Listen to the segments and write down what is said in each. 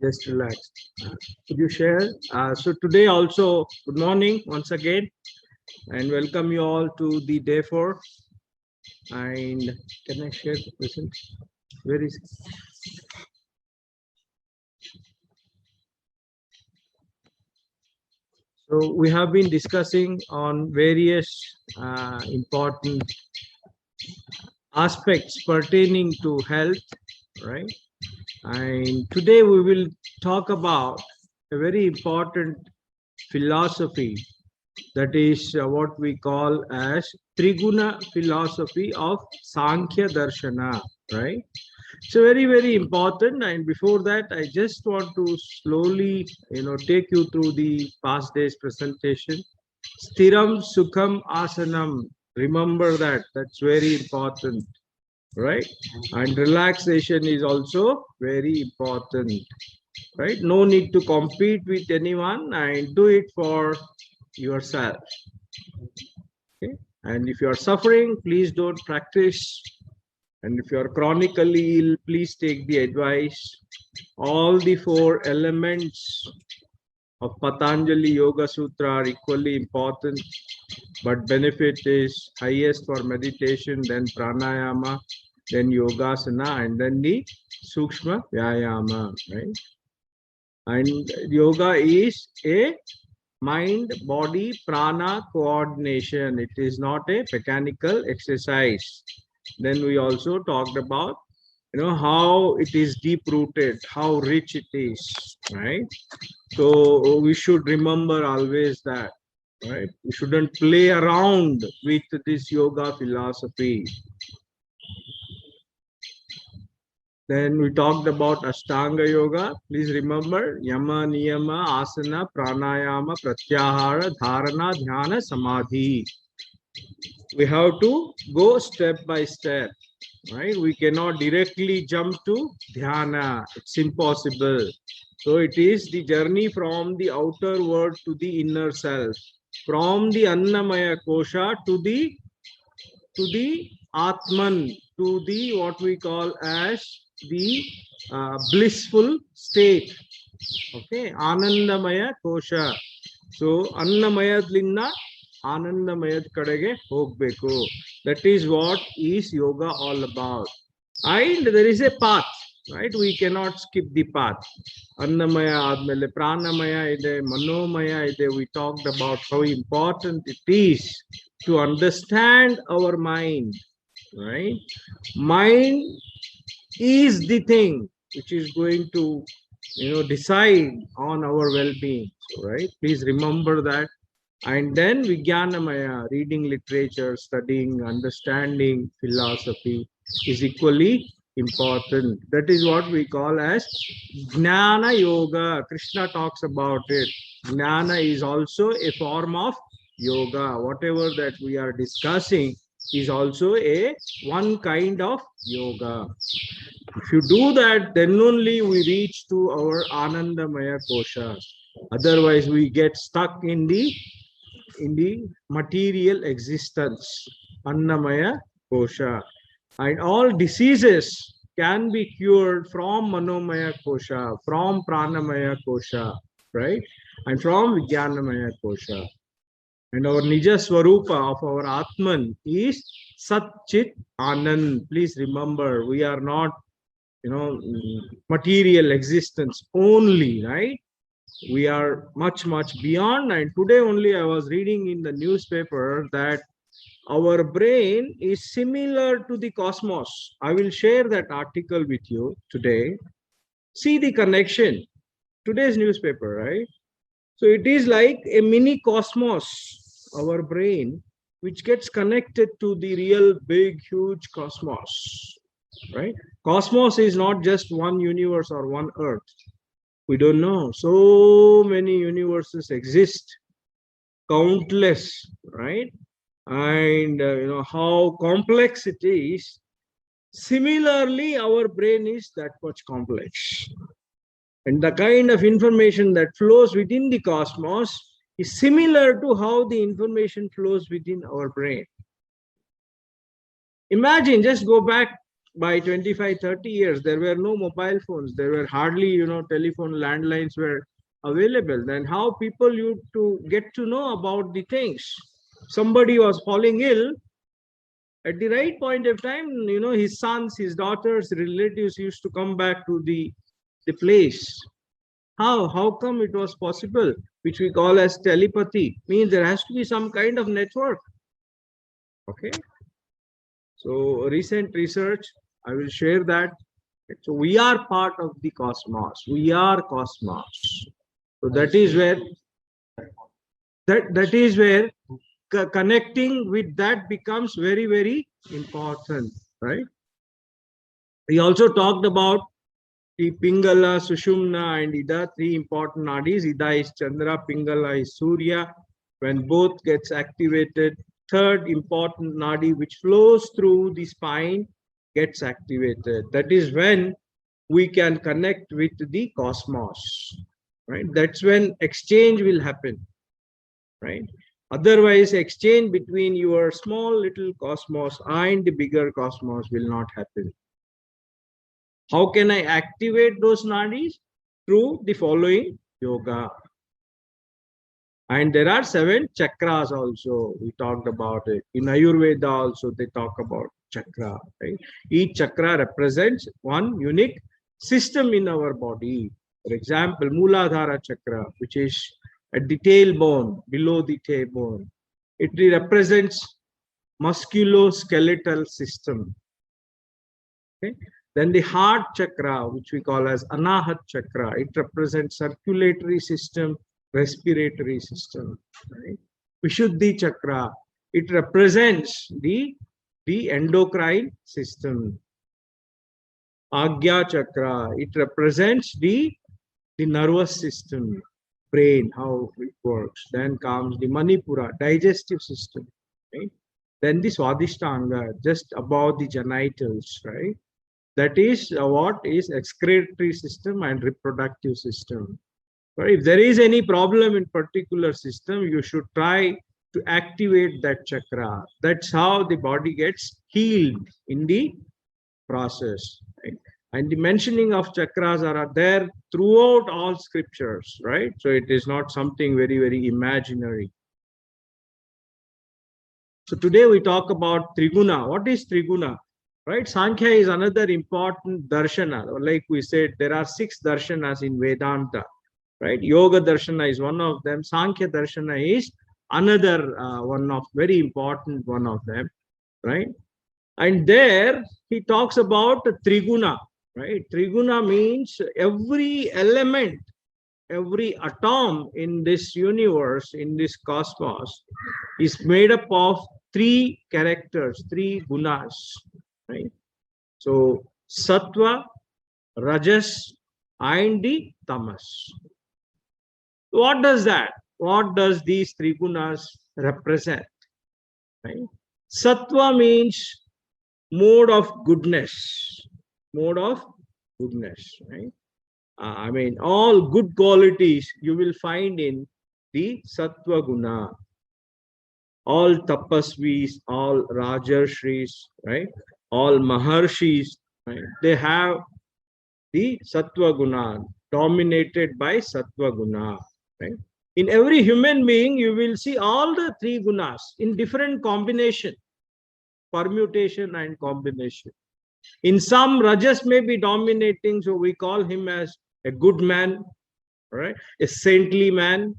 Just relax. Could you share? So today also, good morning once again, and welcome you all to the day 4. And can I share the present? Where is it? So we have been discussing on various important aspects pertaining to health, right? And today we will talk about a very important philosophy, that is what we call as Triguna philosophy of Sankhya Darshana, right? So very important. And before that, I just want to slowly, take you through the past day's presentation. Stiram Sukham Asanam. Remember that. That's very important, right? And relaxation is also very important, right? No need to compete with anyone and do it for yourself. Okay? And if you are suffering, please don't practice. And if you are chronically ill, please take the advice. All the 4 elements of Patanjali Yoga Sutra are equally important, but benefit is highest for meditation, then pranayama, then yogasana, and then the sukshma vyayama, right? And yoga is a mind body prana coordination. It is not a mechanical exercise. Then we also talked about how it is deep rooted, how rich it is, right? So we should remember always that, right? We shouldn't play around with this yoga philosophy. Then we talked about Ashtanga Yoga. Please remember Yama, Niyama, Asana, Pranayama, Pratyahara, Dharana, Dhyana, Samadhi. We have to go step by step, right? We cannot directly jump to Dhyana. It's impossible. So it is the journey from the outer world to the inner self, from the Annamaya Kosha to the Atman, to the what we call as the blissful state. Okay, Anandamaya Kosha. So Annamayadlinna Anandamayad kadege hogbeku. That is what is yoga all about. And there is a path, right? We cannot skip the path. Annamaya admele pranamaya ide, manomaya ide. We talked about how important it is to understand our mind, right? Mind is the thing which is going to decide on our well-being, right? Please remember that. And then Vijnanamaya, reading literature, studying, understanding philosophy is equally important. That is what we call as Jnana Yoga. Krishna talks about it. Jnana is also a form of yoga. Whatever that we are discussing is also one kind of yoga. If you do that, then only we reach to our Anandamaya Kosha. Otherwise, we get stuck in the material existence, Annamaya Kosha. And all diseases can be cured from Manomaya Kosha, from Pranamaya Kosha, right? And from Vijnanamaya Kosha. And our Nija Swarupa of our Atman is Sat Chit Anand. Please remember, we are not, material existence only, right? We are much beyond. And today only I was reading in the newspaper that our brain is similar to the cosmos. I will share that article with you today. See the connection. Today's newspaper, right? So it is like a mini cosmos, our brain, which gets connected to the real big huge cosmos, right? Cosmos is not just one universe or one earth. We don't know. So many universes exist, countless, right? And how complex it is. Similarly, our brain is that much complex. And the kind of information that flows within the cosmos is similar to how the information flows within our brain. Imagine, just go back by 25, 30 years, there were no mobile phones. There were hardly, telephone landlines were available. Then how people used to get to know about the things? Somebody was falling ill. At the right point of time, his sons, his daughters, relatives used to come back to the place. How come it was possible? Which we call as telepathy. Means there has to be some kind of network. Okay. So recent research, I will share that. So we are part of the cosmos. We are cosmos. So that is where connecting with that becomes very, very important, right? We also talked about the Pingala, Sushumna, and Ida, three important nadis. Ida is Chandra, Pingala is Surya. When both gets activated, third important nadi which flows through the spine gets activated. That is when we can connect with the cosmos, right? That's when exchange will happen, right? Otherwise, exchange between your small little cosmos and the bigger cosmos will not happen. How can I activate those nadis? Through the following yoga. And there are 7 chakras also. We talked about it. In Ayurveda also they talk about chakra, right? Each chakra represents one unique system in our body. For example, Mooladhara chakra, which is at the tailbone, below the tailbone. It represents musculoskeletal system. Okay? Then the heart chakra, which we call as Anahat chakra, it represents circulatory system, respiratory system. Right? Vishuddhi chakra, it represents the endocrine system. Agya chakra, it represents the nervous system, brain, how it works. Then comes the Manipura, digestive system. Right? Then the Swadhisthanga, just above the genitals, right? That is what is excretory system and reproductive system. But if there is any problem in particular system, you should try to activate that chakra. That's how the body gets healed in the process. Right? And the mentioning of chakras are there throughout all scriptures, right? So it is not something very, very imaginary. So today we talk about Triguna. What is Triguna? Right? Sankhya is another important darshana. Like we said, there are 6 darshanas in Vedanta. Right? Yoga darshana is one of them. Sankhya darshana is another one of very important one of them. Right? And there he talks about Triguna. Right? Triguna means every element, every atom in this universe, in this cosmos, is made up of 3 characters, 3 gunas. Right? So sattva, rajas, and the tamas. What does that? What does these 3 gunas represent? Right? Sattva means mode of goodness. Mode of goodness. Right? I mean, all good qualities you will find in the sattva guna. All tapasvis, all rajarshis, right? All maharshis, right? They have the sattva guna, dominated by sattva guna. Right? In every human being, you will see all the 3 gunas in different combination, permutation and combination. In some, rajas may be dominating, so we call him as a good man, right? A saintly man.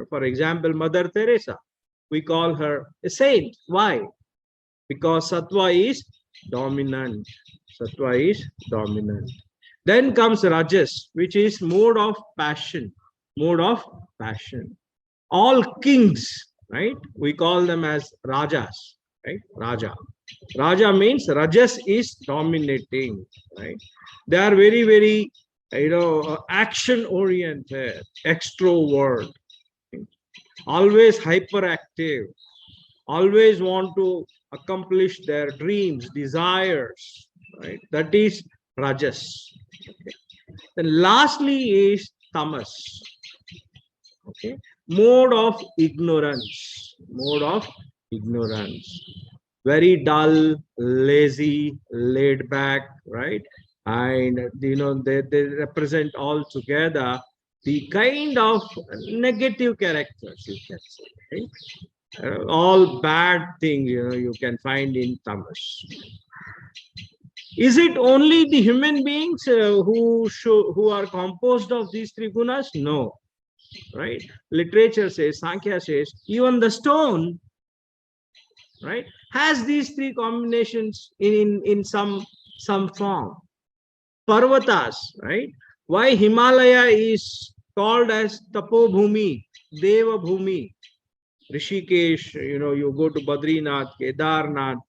For example, Mother Teresa, we call her a saint. Why? Because sattva is dominant. Sattva is dominant. Then comes rajas, which is mode of passion. Mode of passion. All kings, right? We call them as rajas, right? Raja. Raja means rajas is dominating, right? They are very, very, action oriented, extrovert, always hyperactive, always want to accomplish their dreams, desires, right? That is rajas. Okay. Then lastly is tamas. Okay. Mode of ignorance. Mode of ignorance. very dull, lazy, laid back, right? And they represent all together the kind of negative characters, you can say, right? All bad things you can find in tamas. Is it only the human beings who are composed of these three gunas? No, right? Literature says, Sankhya says, even the stone, right, has these three combinations in some form. Parvatas, right? Why Himalaya is called as Tapobhumi, Deva Bhumi, Rishikesh, you go to Badrinath, Kedarnath,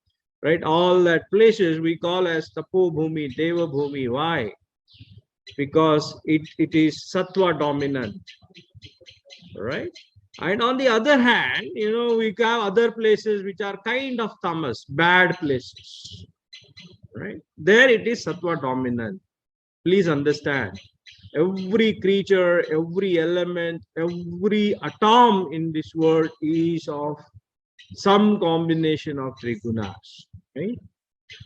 right? All that places we call as Tapobhumi, Deva Bhumi. Why? Because it is Sattva dominant, right? And on the other hand, we have other places which are kind of tamas, bad places, right? There it is Sattva dominant. Please understand, every creature, every element, every atom in this world is of some combination of three gunas, right?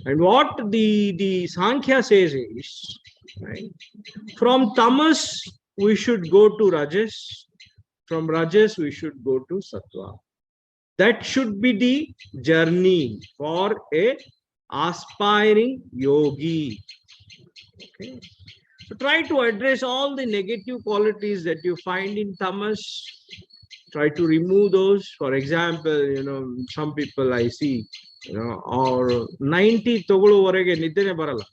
And what the Sankhya says is, right, from tamas we should go to rajas, from rajas we should go to sattva. That should be the journey for a aspiring yogi. Okay. So try to address all the negative qualities that you find in tamas. Try to remove those. For example, some people I see, or 90 togolovarege nidre barala.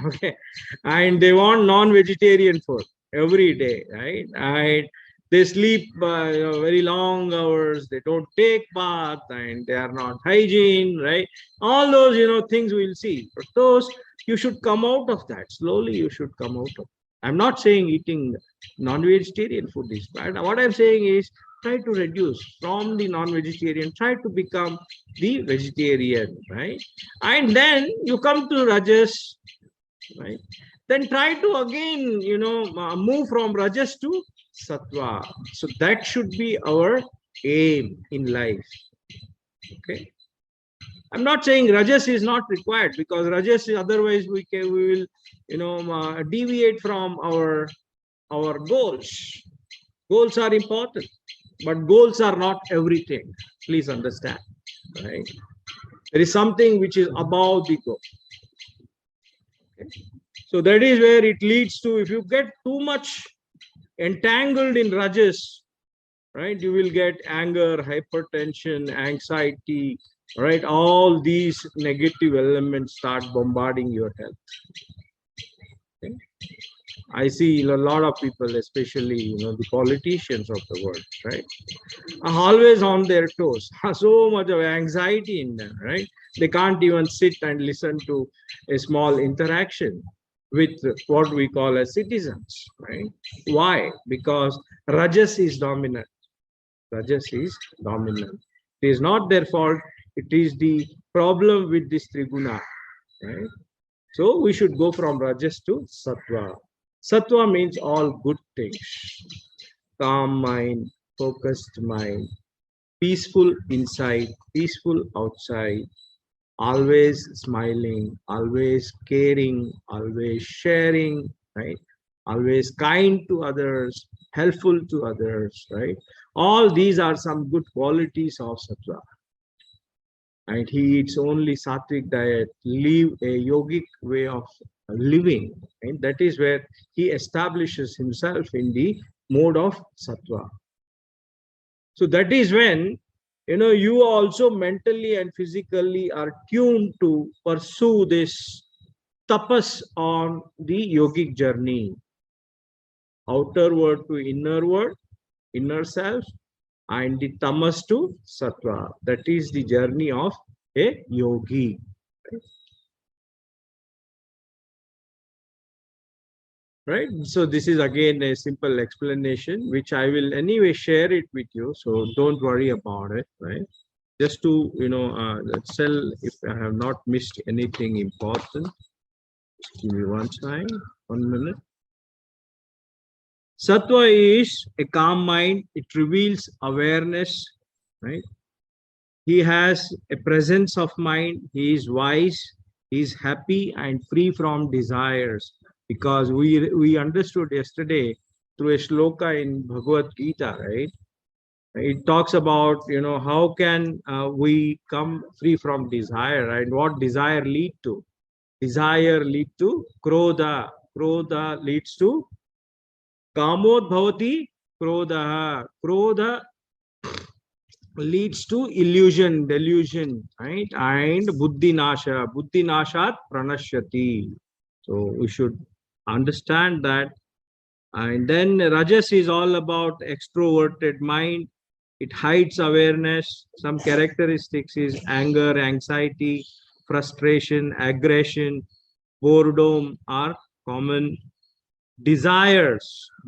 Okay. And they want non-vegetarian food every day, right? And they sleep very long hours, they don't take bath, and they are not hygiene, right? All those things we'll see, but those you should come out of that slowly. You should come out of. I'm not saying eating non-vegetarian food is bad. What I'm saying is try to reduce from the non-vegetarian, try to become the vegetarian, right? And then you come to rajas, right? Then try to again move from rajas to sattva. So that should be our aim in life. Okay. I'm not saying rajas is not required, because rajas is, otherwise we will deviate from our goals. Goals are important, but goals are not everything. Please understand, right? There is something which is above the goal. Okay. So that is where it leads to, if you get too much entangled in rajas, right, you will get anger, hypertension, anxiety, right? All these negative elements start bombarding your health. Okay. I see a lot of people, especially the politicians of the world, right, are always on their toes. So much of anxiety in them, right? They can't even sit and listen to a small interaction with what we call as citizens, right? Why? Because rajas is dominant. Rajas is dominant. It is not their fault. It is the problem with this triguna, right? So we should go from rajas to sattva. Sattva means all good things. Calm mind, focused mind, peaceful inside, peaceful outside, always smiling, always caring, always sharing, right? Always kind to others, helpful to others, right? All these are some good qualities of sattva. And he eats only sattvic diet, live a yogic way of living, and that is where he establishes himself in the mode of sattva. So that is when you also mentally and physically are tuned to pursue this tapas on the yogic journey, outer world to inner world, inner self, and the tamas to sattva. That is the journey of a yogi. Right? So this is again a simple explanation, which I will anyway share it with you. So don't worry about it, right? Just to, tell if I have not missed anything important. Just give me one time, 1 minute. Sattva is a calm mind. It reveals awareness, right? he has a presence of mind, he is wise, he is happy and free from desires. Because we understood yesterday through a shloka in Bhagavad Gita, right? It talks about, how can we come free from desire, and what desire lead to? Desire lead to krodha. Krodha leads to kamod bhavati krodha. Krodha leads to illusion, delusion, right? And buddhi nasha. Buddhi nashat pranashyati. So we should understand that. And then rajas is all about extroverted mind. It hides awareness. Some characteristics is anger, anxiety, frustration, aggression, boredom are common. Desires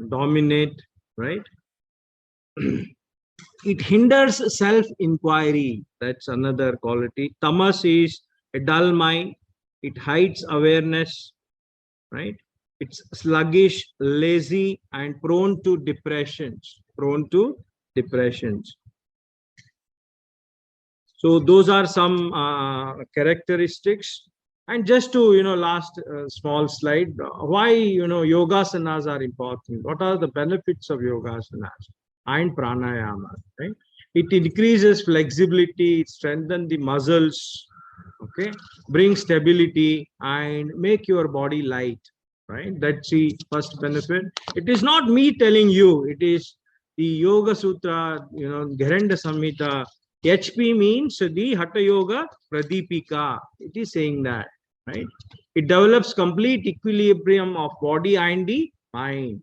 dominate, right? It hinders self-inquiry. That's another quality. Tamas is a dull mind. It hides awareness, right? It's sluggish, lazy, and prone to depressions. Prone to depressions. So those are some characteristics. And just to, last small slide, why, yogasanas are important. What are the benefits of yogasanas and pranayama, right? It increases flexibility, it strengthens the muscles, okay, bring stability and make your body light, right? That's the first benefit. It is not me telling you, it is the Yoga Sutra, Gheranda Samhita. HP means the Hatha Yoga Pradipika. It is saying that, right? It develops complete equilibrium of body and the mind.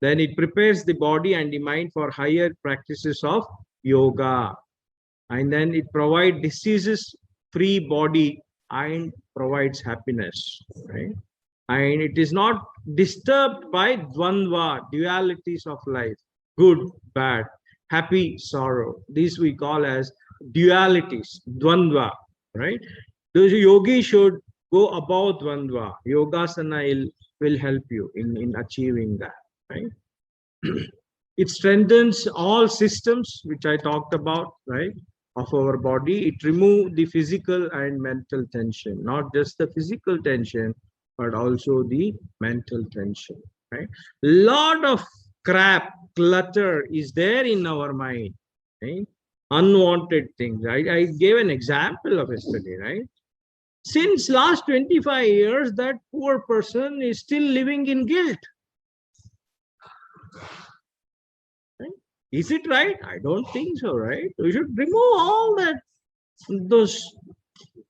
Then it prepares the body and the mind for higher practices of yoga. And then it provides diseases-free body and provides happiness, right? And it is not disturbed by dvandva, dualities of life, good, bad, happy, sorrow. These we call as dualities, dvandva, right? Those yogis should go above dvandva. Yogasana will help you in achieving that, right? It strengthens all systems, which I talked about, right, of our body. It removes the physical and mental tension, not just the physical tension, but also the mental tension, right? Lot of crap, clutter is there in our mind, right? Unwanted things. I gave an example of yesterday, right? Since last 25 years, that poor person is still living in guilt. Right? Is it right? I don't think so, right? We should remove all those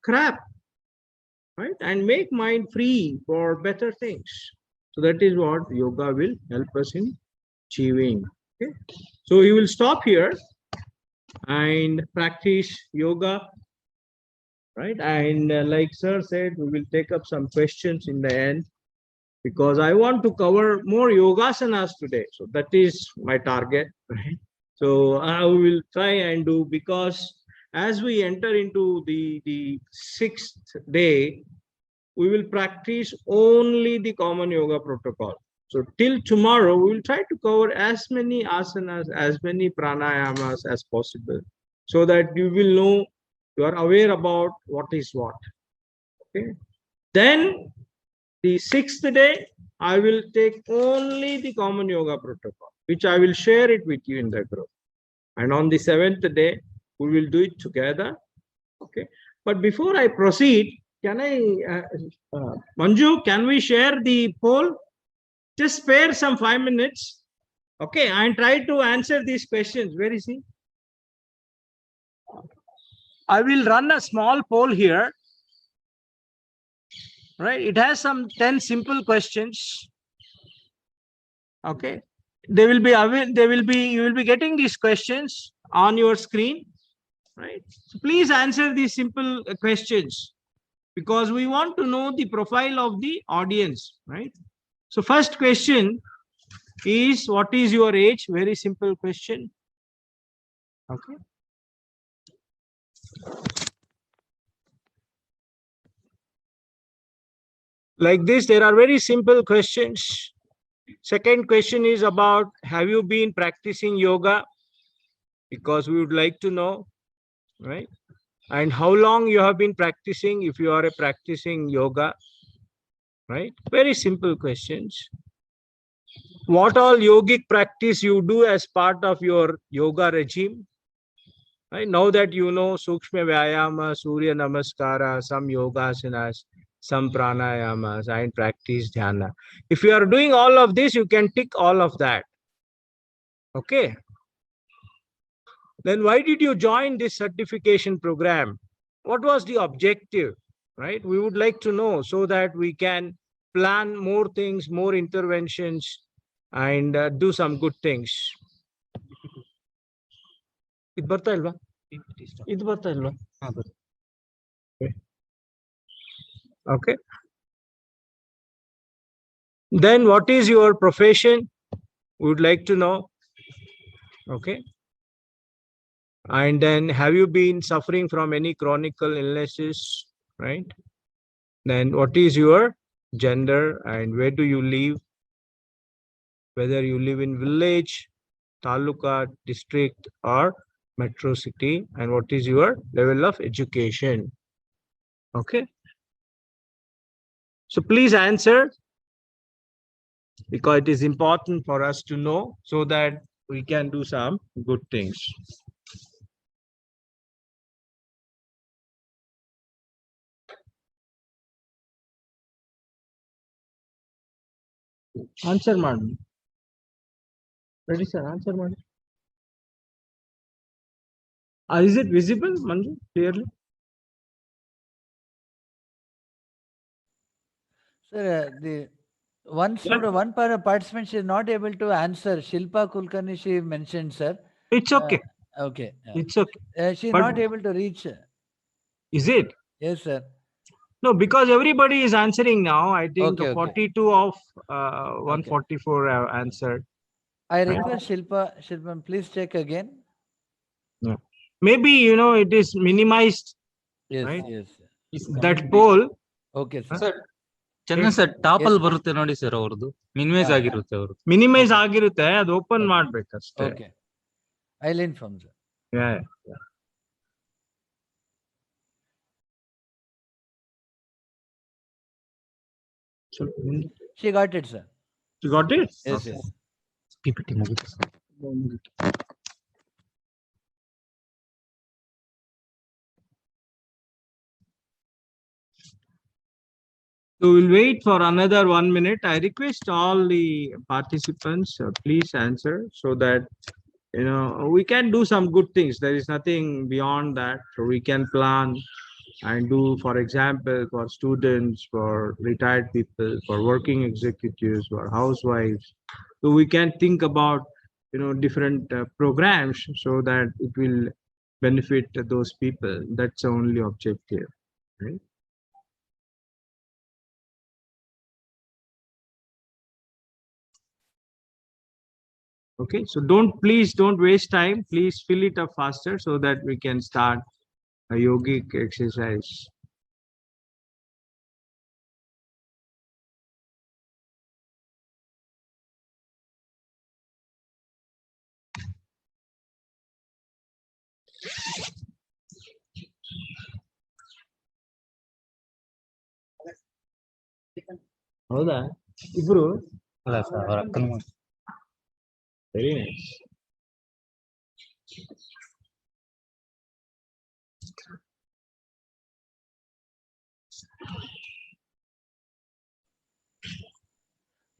crap, right? And make mind free for better things. So that is what yoga will help us in achieving. Okay? So you will stop here and practice yoga, right? And like sir said, we will take up some questions in the end, because I want to cover more yogasanas today. So that is my target, right? So I will try and do, because as we enter into the 6th day, we will practice only the common yoga protocol. So till tomorrow, we will try to cover as many asanas, as many pranayamas as possible, so that you will know, you are aware about what is what. Okay. Then the 6th day, I will take only the common yoga protocol, which I will share it with you in the group. And on the 7th day, we will do it together. Okay. But before I proceed, can I, Manju, can we share the poll? Just spare some 5 minutes. Okay. And try to answer these questions. Where is he? I will run a small poll here. Right, it has some 10 simple questions. Okay, you will be getting these questions on your screen, right? So please answer these simple questions, because we want to know the profile of the audience, right? So first question is, what is your age? Very simple question. Okay. Like this, there are very simple questions. Second question is about, have you been practicing yoga? Because we would like to know. right? And how long you have been practicing, if you are a practicing yoga, right? Very simple questions. What all yogic practice you do as part of your yoga regime? Right? Now that you know Sukshma Vyayama, Surya Namaskara, some yogasanas, some pranayamas, and practice dhyana. If you are doing all of this, you can tick all of that. Okay. Then why did you join this certification program? What was the objective? Right? We would like to know so that we can plan more things, more interventions, and do some good things. ಇದು ಬರ್ತಾ ಇಲ್ವಾ? ಇದು ಬರ್ತಾ ಇಲ್ವಾ? Okay. Then what is your profession? We would like to know. Okay. And then have you been suffering from any chronic illnesses? Right. Then what is your gender and where do you live? Whether you live in village, taluka, district, or metro city, and what is your level of education? Okay. So please answer, because it is important for us to know so that we can do some good things. Answer, madam. Ready, sir? Answer, madam. Is it visible, Manju, clearly? Sir, the one student, one participant is not able to answer. Shilpa Kulkarni, she mentioned, sir. It's okay. Okay. It's okay. She is not able to reach. Is it? Yes, sir. No, because everybody is answering now. I think Okay, 42 of 144 have answered. I request Shilpa, please check again. Yeah. Maybe, it is minimized. Yes, right? yes. That poll. Okay, sir. Sir, Chandan sir top ಅಲ್ಲಿ ಬರುತ್ತೆ ನೋಡಿ sir ಅವ್ರದ್ದು minimise ಆಗಿರುತ್ತೆ ಅವರು minimise ಆಗಿರುತ್ತೆ ಅದು open ಮಾಡ್ಬೇಕಷ್ಟೇ. Okay. I'll inform, sir. Yeah. She got it, sir. You got it? Yes, yes. PPT ಮುಗಿತು sir. So we'll wait for another 1 minute. I request all the participants, please answer so that we can do some good things. There is nothing beyond that. So we can plan and do, for example, for students, for retired people, for working executives, for housewives. So we can think about different programs so that it will benefit those people. That's the only objective, right? Okay, so please don't waste time. Please fill it up faster so that we can start a yogic exercise. ಹೌದಾ ಇಬ್ರು ಅಲ್ಲ sir ಅವ್ರ ಅಕ್ಕನ very nice.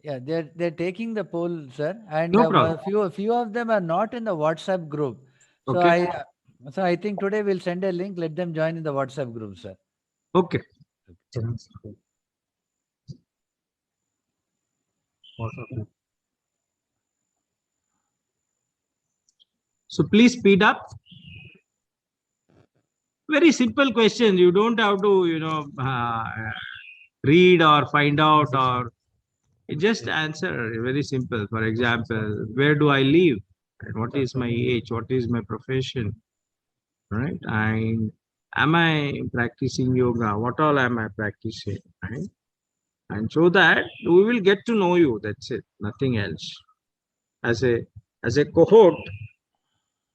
Yeah, they're taking the poll, sir, and No problem. a few of them are not in the WhatsApp group. So Okay. I think today we'll send a link. Let them join in the WhatsApp group, sir. Okay. So please speed up. Very simple question. You don't have to, read or find out, or just answer. Very simple. For example, where do I live? And what is my age? What is my profession? Right? And am I practicing yoga? What all am I practicing? Right? And so that we will get to know you. That's it. Nothing else. As a cohort,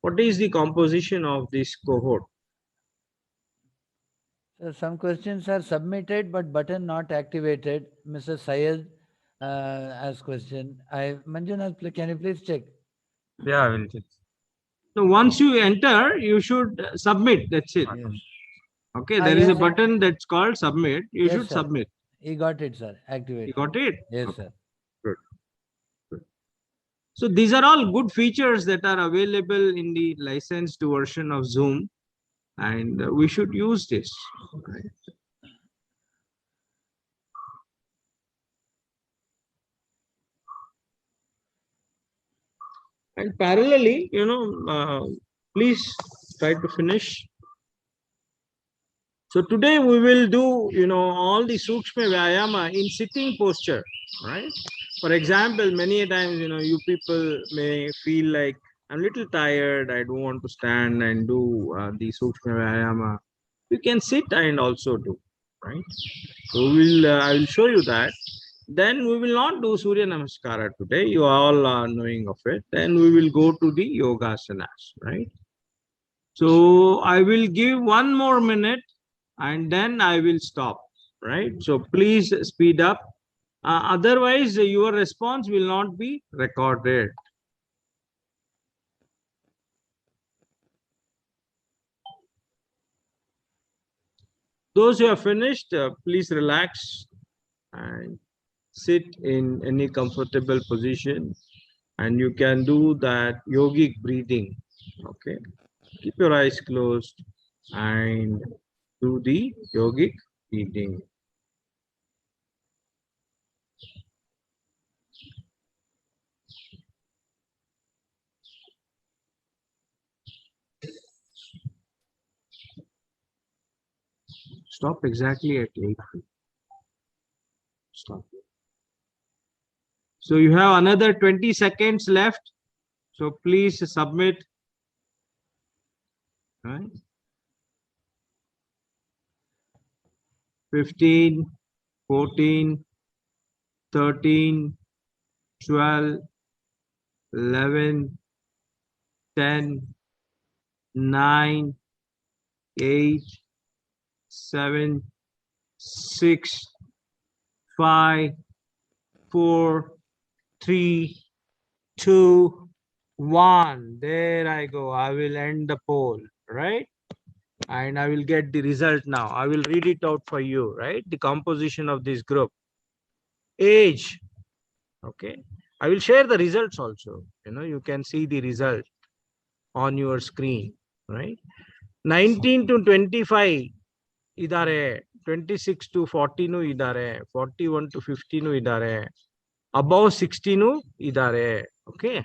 what is the composition of this cohort? So some questions are submitted, but button not activated. Mr. Syed asked question. Manjunath, can you please check? Yeah, I will check. So once you enter, you should submit. That's it. Yes. Okay, there is a yes, sir. button that's called submit. You Yes, should sir. submit. He got it, sir. You Activated. got it? Yes, Okay. sir. Good. So these are all good features that are available in the licensed version of Zoom, and we should use this. Right? And parallelly, please try to finish. So today we will do, all the Sukshma Vyayama in sitting posture, right? For example, many a times, you people may feel like, I'm a little tired, I don't want to stand and do the Sukshma Vyayama. You can sit and also do, right? So I will show you that. Then we will not do Surya Namaskara today. You all are knowing of it. Then we will go to the Yogasanas, right? So I will give 1 more minute and then I will stop, right? So please speed up. Otherwise, your response will not be recorded. Those who have finished, please relax and sit in any comfortable position. And you can do that yogic breathing, okay? Keep your eyes closed and do the yogic breathing. Stop exactly at 8 feet. Stop. So you have another 20 seconds left. So please submit. Right? 15, 14, 13, 12, 11, 10, 9, 8, 7, 6, 5, 4, 3, 2, 1. There I go. I will end the poll, right? And I will get the result now. I will read it out for you, right? The composition of this group. Age. Okay. I will share the results also. You can see the result on your screen, right? 19 to 25 idare, 26 to 40 nu idare, 41 to 50 nu idare, above 60 nu idare. Okay.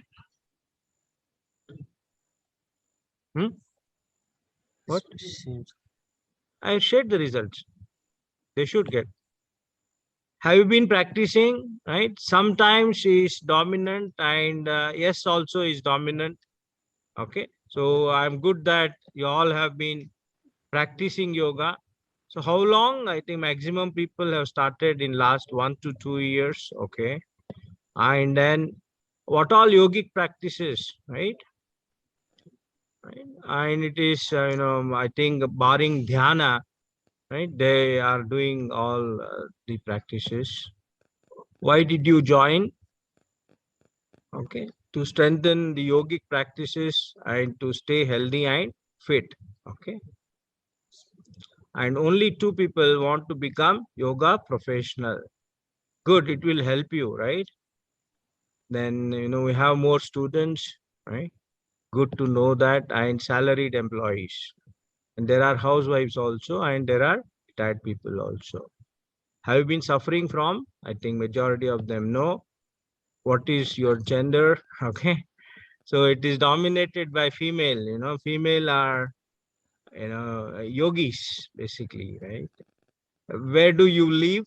What? I shared the results. They should get. Have you been practicing? Right? Sometimes she is dominant and yes also is dominant. Okay. So I'm good that you all have been practicing yoga. So how long? I think maximum people have started in last 1 to 2 years. Okay. And then what all yogic practices, right? And it is, I think barring dhyana, right? They are doing all the practices. Why did you join? Okay. To strengthen the yogic practices and to stay healthy and fit. Okay. And only 2 people want to become yoga professional. Good. It will help you, right? Then, we have more students, right? Good to know that, and salaried employees. And there are housewives also, and there are retired people also. Have you been suffering from? I think majority of them know. What is your gender? Okay. So it is dominated by female, female are, yogis basically, right? Where do you live?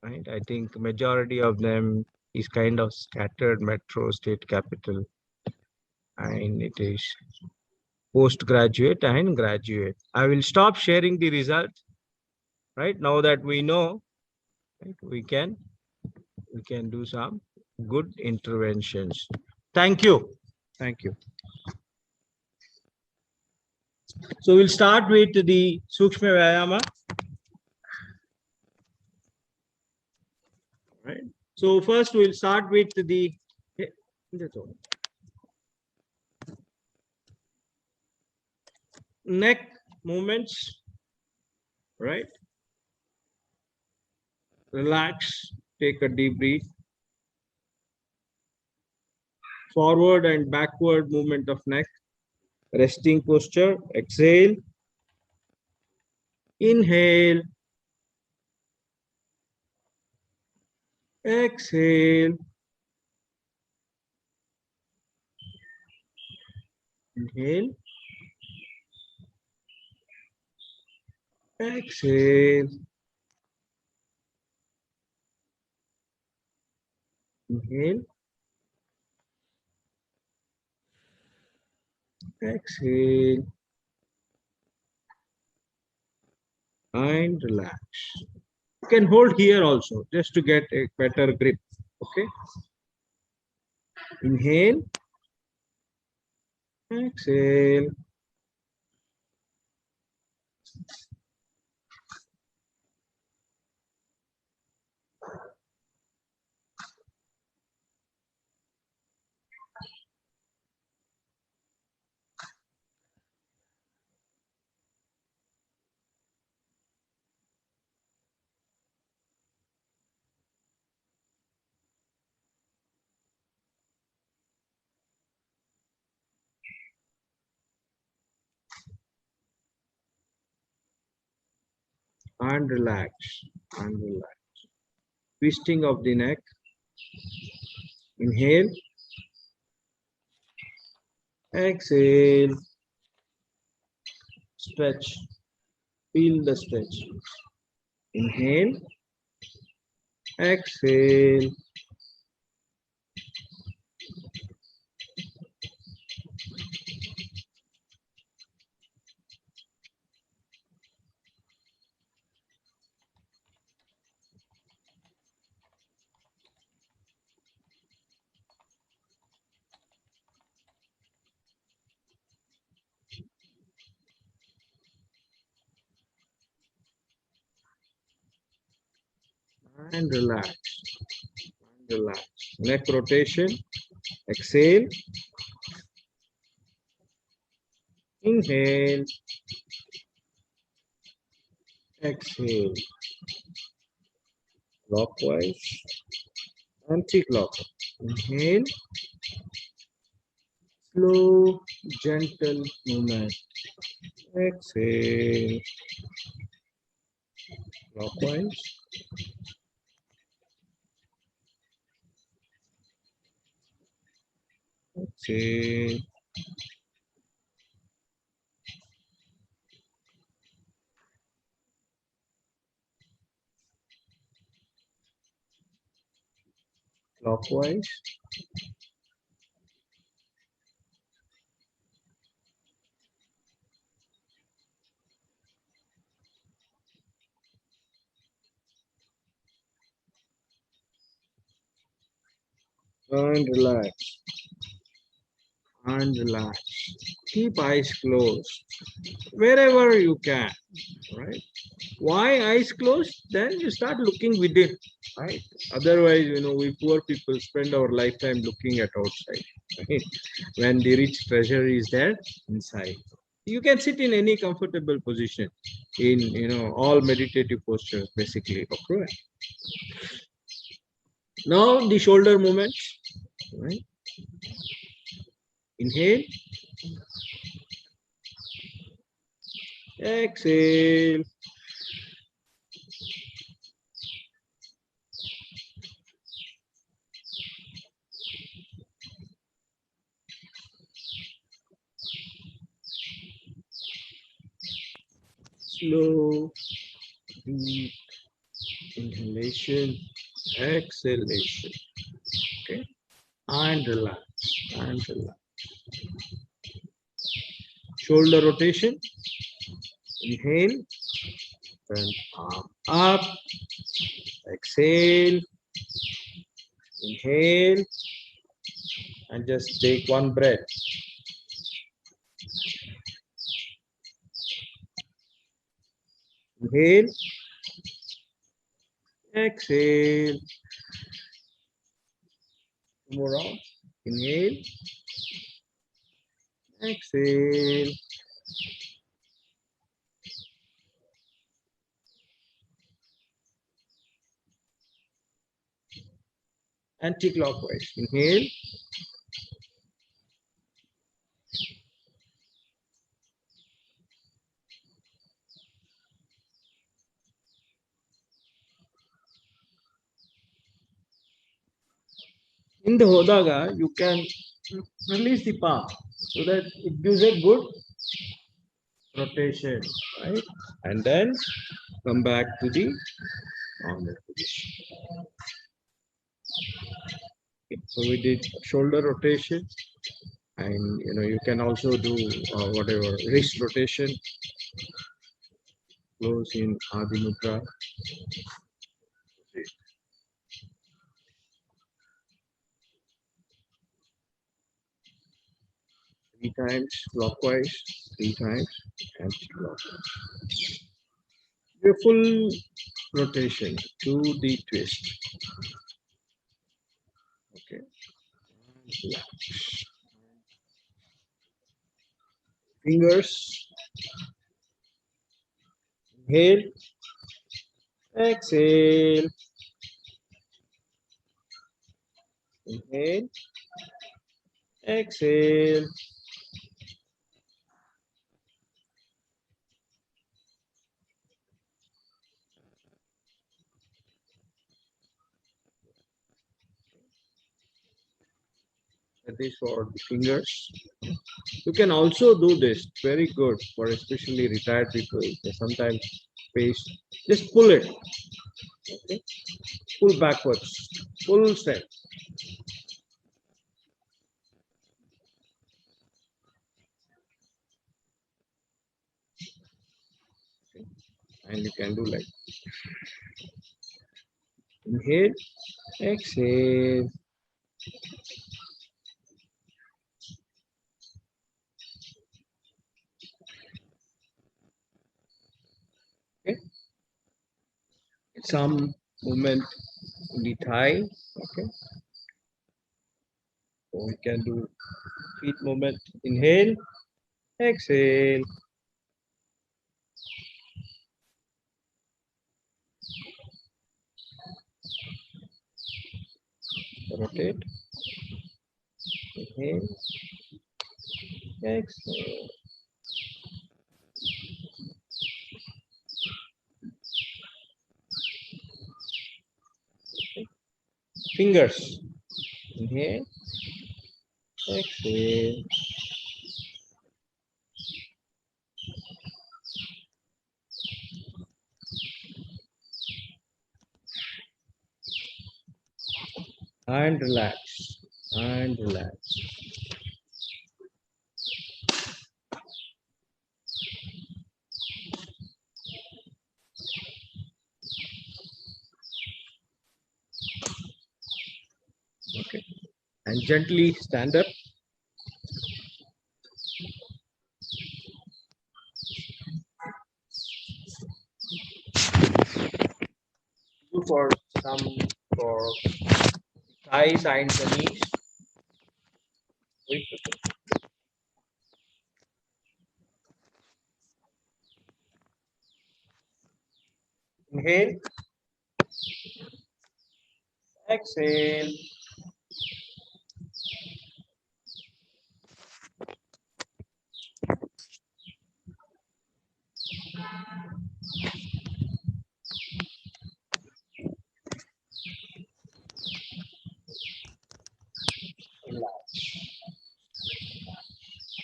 Right. I think majority of them is kind of scattered metro state capital. And it is postgraduate and graduate. I will stop sharing the result. Right now that we know, right, we can do some good interventions. Thank you. Thank you. So we'll start with the Sukshma Vyayama. So first we'll start with the neck movements, right? Relax, take a deep breath. Forward and backward movement of neck. Resting posture, exhale. Inhale. Exhale. Inhale. Exhale. Inhale. Exhale. And relax. You can hold here also just to get a better grip. Okay. Inhale. Exhale. And relax. And relax. Twisting of the neck. Inhale. Exhale. Stretch. Feel the stretch. Inhale. Exhale. And relax. And relax. Neck rotation. Exhale. Inhale. Exhale. Clockwise. Anti-clockwise. Inhale. Slow, gentle movement. Exhale. Clockwise. Exhale. Clockwise. And relax. And relax. Keep eyes closed wherever you can, right? Why eyes closed? Then you start looking within, right? Otherwise, we poor people spend our lifetime looking at outside, right? When the rich treasure is there inside. You can sit in any comfortable position in, all meditative postures, basically. Okay. Now the shoulder movements, right? Inhale. Exhale. Slow, deep inhalation, exhalation. Okay. And relax. And relax. Shoulder rotation. Inhale. Then arm up. Exhale. Inhale. And just take one breath. Inhale. Exhale. Two more rounds. Inhale. Exhale. Anti-clockwise. Inhale. In the Hodaga, you can release the palm so that it gives a good rotation, right? And then come back to the normal position. Okay, so we did shoulder rotation, and you can also do whatever wrist rotation. Close in Adi Mudra. 3 times clockwise, 3 times anti-clockwise. A full rotation to the twist. Okay. Relax. Fingers. Inhale. Exhale. Inhale. Exhale. That is for the fingers. You can also do this. Very good for especially retired people. They sometimes face. Just pull it. Okay. Pull backwards. Full strength. Okay. And you can do like inhale, exhale. Okay. Some movement in the thigh. Okay. So we can do feet movement. Inhale, exhale. Rotate. Inhale, exhale. Fingers. Inhale, exhale. And relax. And relax. Okay. And gently stand up. Do for some for thighs and the knees. Wait. Inhale, exhale. Relax.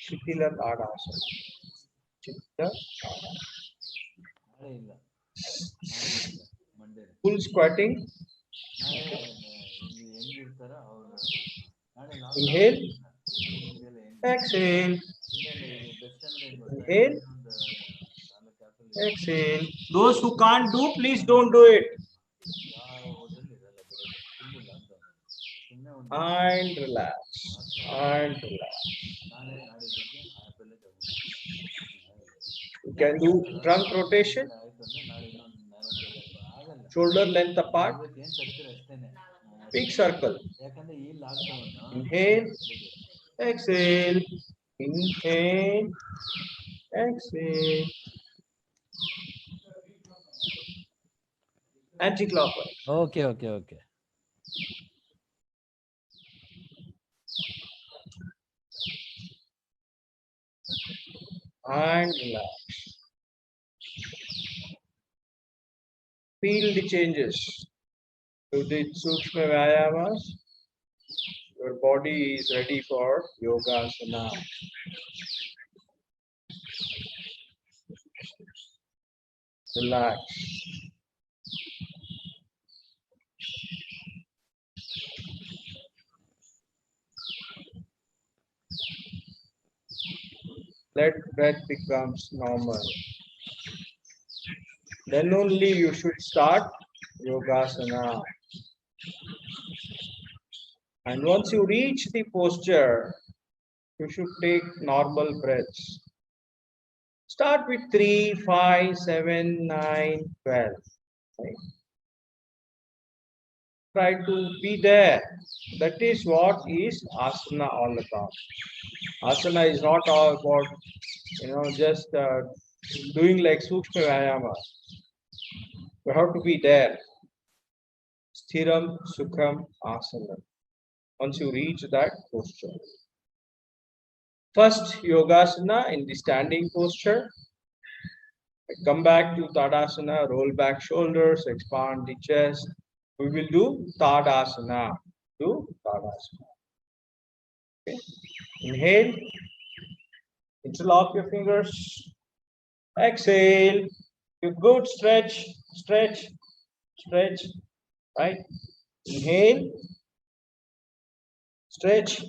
Shitila Tadasana. Chitta. ನಾಳೆ ಇಲ್ಲ Monday Full squatting. ನಾಳೆ ಹೆಂಗಿರ್ತಾರ ಅವ್ರು ನಾಳೆ Inhale, ನಿಮಗೆಲ್ಲ exhale. ಇನ್ನೇನು best ಅಂದ್ರೆ ಏನು ಗೊತ್ತಾ Inhale, ಇನ್ನೊಂದು 4 ಆ್ಯಪಲ್ಲಿ exhale. Those who can't do, please don't do it. ಯಾವ ಹೋಟೆಲ್ ಇರಲ್ಲ ಬಿಡೋದು ಫುಲ್ ಇಲ್ಲ ಅಂತ ಸುಮ್ಮನೆ ಒಂದು And relax. And relax. ನಾಳೆ ನಾಡಿದ್ದಕ್ಕೆ ಆ ಆ್ಯಪಲ್ಲೇ ತಗೊಂಡು You can do trunk rotation. ಆಯ್ತು ಅಂದ್ರೆ ನಾಳೆ ಇನ್ನೊಂದು 4-5 ಆಗಲ್ಲ Shoulder length apart. ಇವತ್ತು ಏನು ತರ್ತೀರ ಅಷ್ಟೇನೆ big circle. Inhale, exhale, inhale, exhale. Anti-clockwise. Okay. And relax. Feel the changes to the Sukshma Vyayamas. Your body is ready for Yogasana. Relax. Let breath becomes normal. Then only you should start Yogasana. And once you reach the posture, you should take normal breaths. Start with 3, 5, 7, 9, 12. Right? Try to be there. That is what is asana all about. Asana is not all about, just doing like Sukshma Vyayama. You have to be there. Sthiram Sukham Asana. Once you reach that posture. First Yogasana in the standing posture. Come back to Tadasana, roll back shoulders, expand the chest. We will do Tadasana. Okay. Inhale. Interlock your fingers. Exhale. You good stretch. Right. Inhale. Stretch.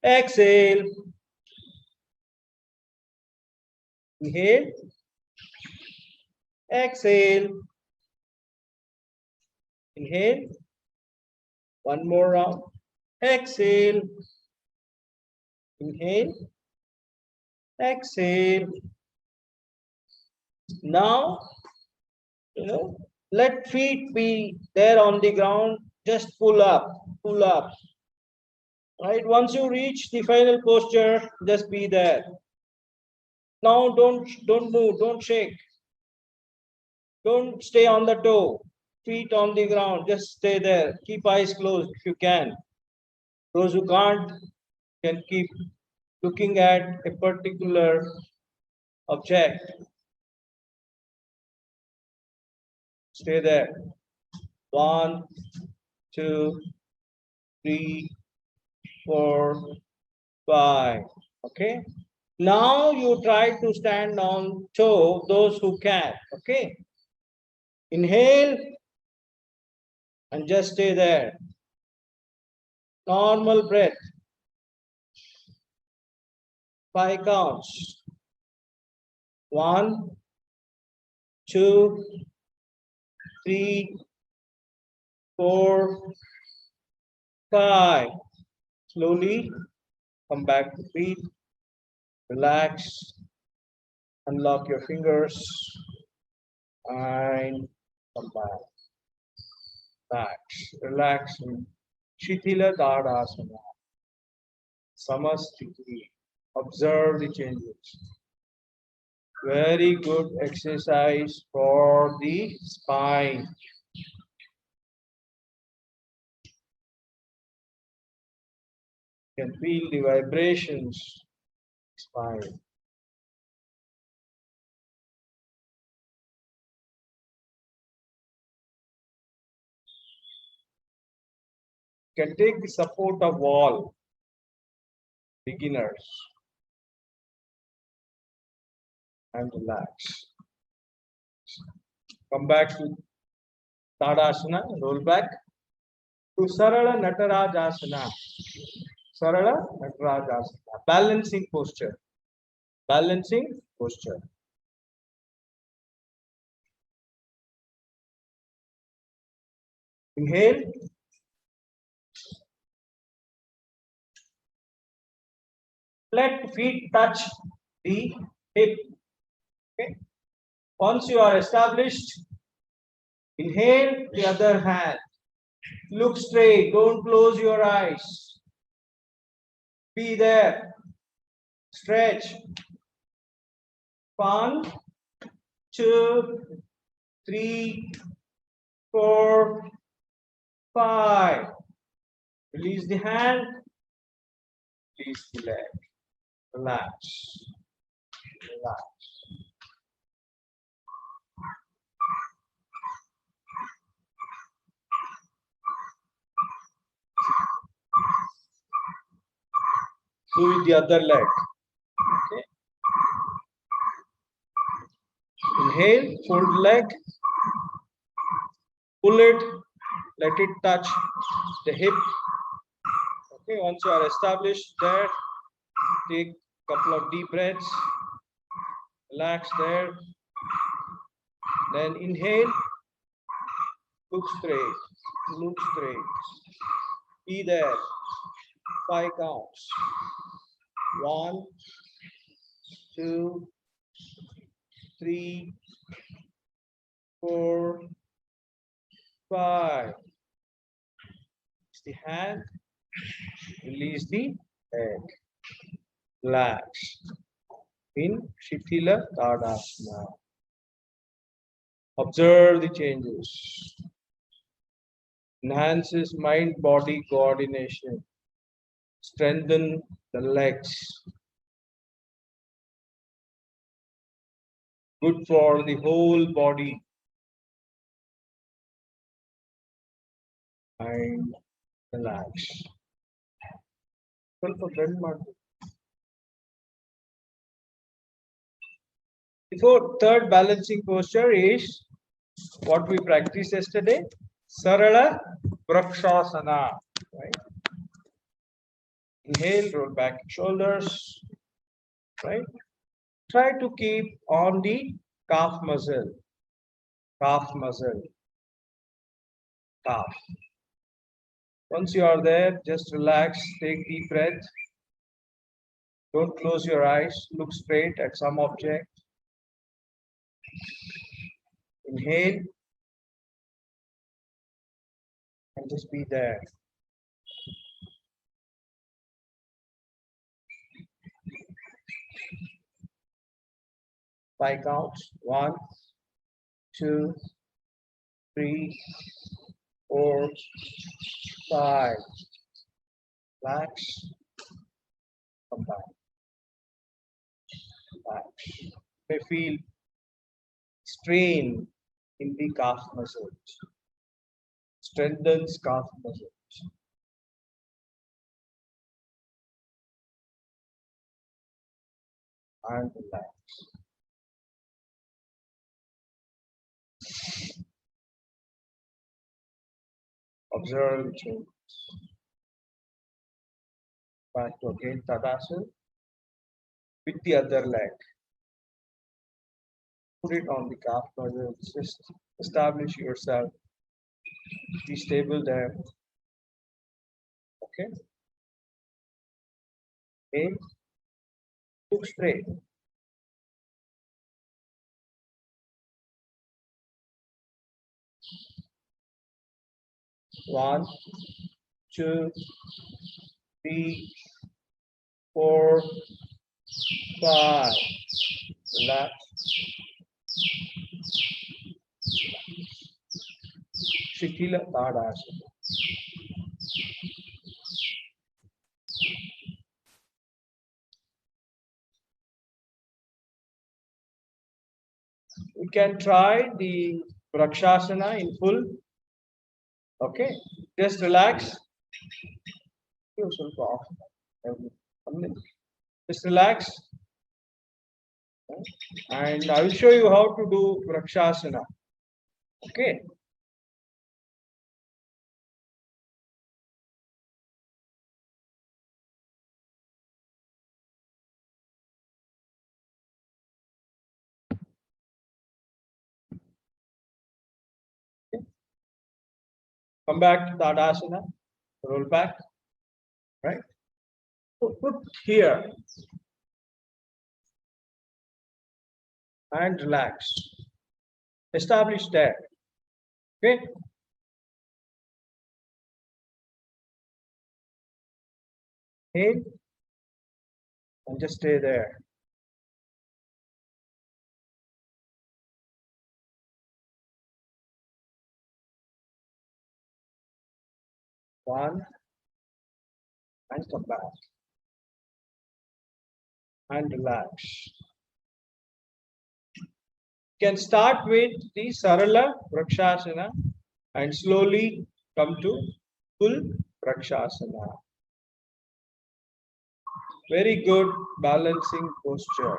Exhale. Inhale. Exhale. Inhale. One more round. Exhale. Inhale. Exhale. Now, let feet be there on the ground. Just pull up. Right. Once you reach the final posture, just be there. Now don't move. Don't shake. Don't stay on the toe. Feet on the ground. Just stay there. Keep eyes closed if you can. Those who can't can keep looking at a particular object. Stay there. 1, 2, 3, 4, 5. Okay. Now you try to stand on toe, those who can. Okay. Inhale and just stay there. Normal breath. 5 counts. 1, 2, 3, 4, 5. Slowly come back to breathe. Relax. Unlock your fingers and come back. Relax. Shithila Tadasana. Samasthiti. Observe the changes. Very good exercise for the spine. You can feel the vibrations. Spine. You can take the support of wall. Beginners. And relax. Come back to Tadasana, roll back to Sarala Natarajasana. Balancing posture. Inhale. Let feet touch the hip. Okay. Once you are established, inhale the other hand. Look straight. Don't close your eyes. Be there. Stretch. 1, 2, 3, 4, 5. Release the hand. Release the leg. Relax. Relax. Do with the other leg. Okay. Inhale, fold leg, pull it, let it touch the hip. Okay, once you are established there, take a couple of deep breaths, relax there. Then inhale, look straight, look straight. Be there. 5 counts. 1, 2, 3, 4, 5. Release the hand, release the leg. Relax. In Shithila Tadasana. Observe the changes. Enhances mind-body coordination. Strengthen the legs. Good for the whole body. And relax. The third balancing posture is what we practiced yesterday. Sarala Prakshasana. Right? Inhale, roll back shoulders. Right? Try to keep on the calf muscle. Calf muscle. Calf. Once you are there, just relax, take deep breath. Don't close your eyes, look straight at some object. Inhale and just be there. Five counts. 1, 2, 3, 4, 5. Relax. Come back. Relax. You may feel strain in the calf muscles. Strengthens calf muscles. And relax. Observe the changes. Back to again Tadasana with the other leg. Put it on the calf muscles. Just establish yourself. Be stable there. Okay. Okay. Look straight. One, 2, 3, 4, 5. Relax. Shithila Tadasana. We can try the Prakshasana in full. Okay, just relax. Just relax. And I will show you how to do Prakshasana. Okay. Come back to Tadasana. Roll back. Right. So put here. And relax. Establish there. Okay. Inhale and just stay there. One, and come back. And relax. You can start with the Sarala Prakshasana and slowly come to full Prakshasana. Very good balancing posture.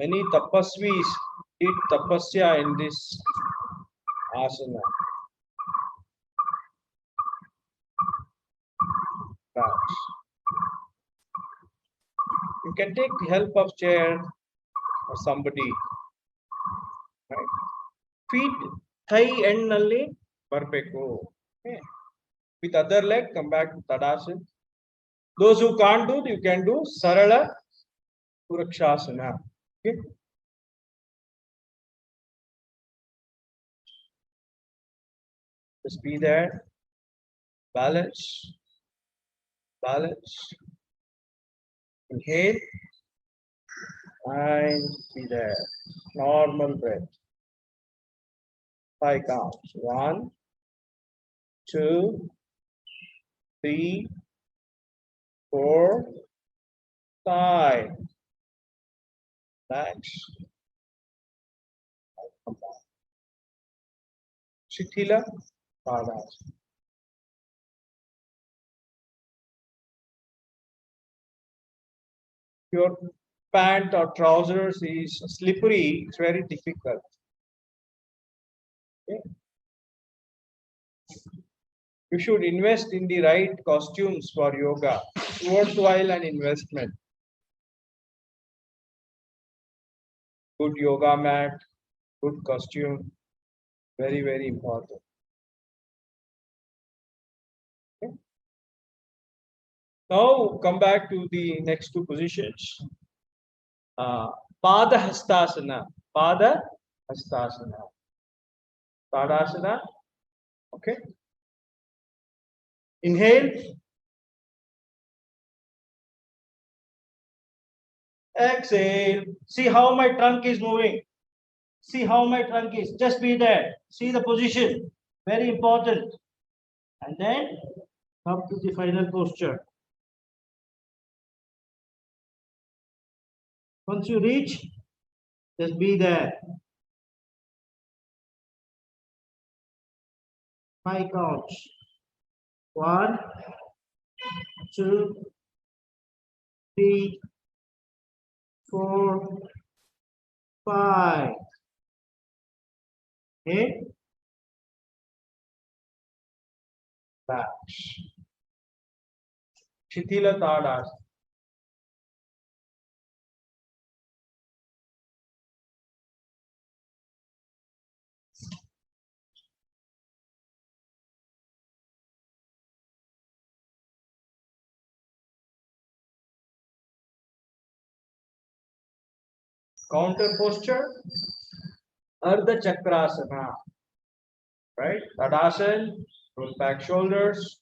Many tapasvis did tapasya in this asana. Relax. You can take the help of chair or somebody. Right? Feet thigh end nalli barbeku. Okay. With other leg, come back to Tadasana. Those who can't do, you can do Sarala Purushottam. Okay. Just be there. Balance. Balance. Inhale. And be there. Normal breath. 5 counts. 1, 2, 3, 4, 5. Relax. Come back. Shithila Padasana. Your pant or trousers is slippery, it's very difficult. Okay. You should invest in the right costumes for yoga. It's worthwhile an investment. Good yoga mat, good costume, very, very important. Okay. Now come back to the next two positions. Pada Hastasana. Pada Hastasana. Tadasana. Okay. Inhale. Exhale. See how my trunk is moving. See how my trunk is. Just be there. See the position. Very important. And then come to the final posture. Once you reach, just be there. 5 counts. 1, 2, 3, 4, 5. Okay. Back. Shithila Tadasana. Counter posture, Ardha Chakrasana. Right? Tadasana, roll back shoulders,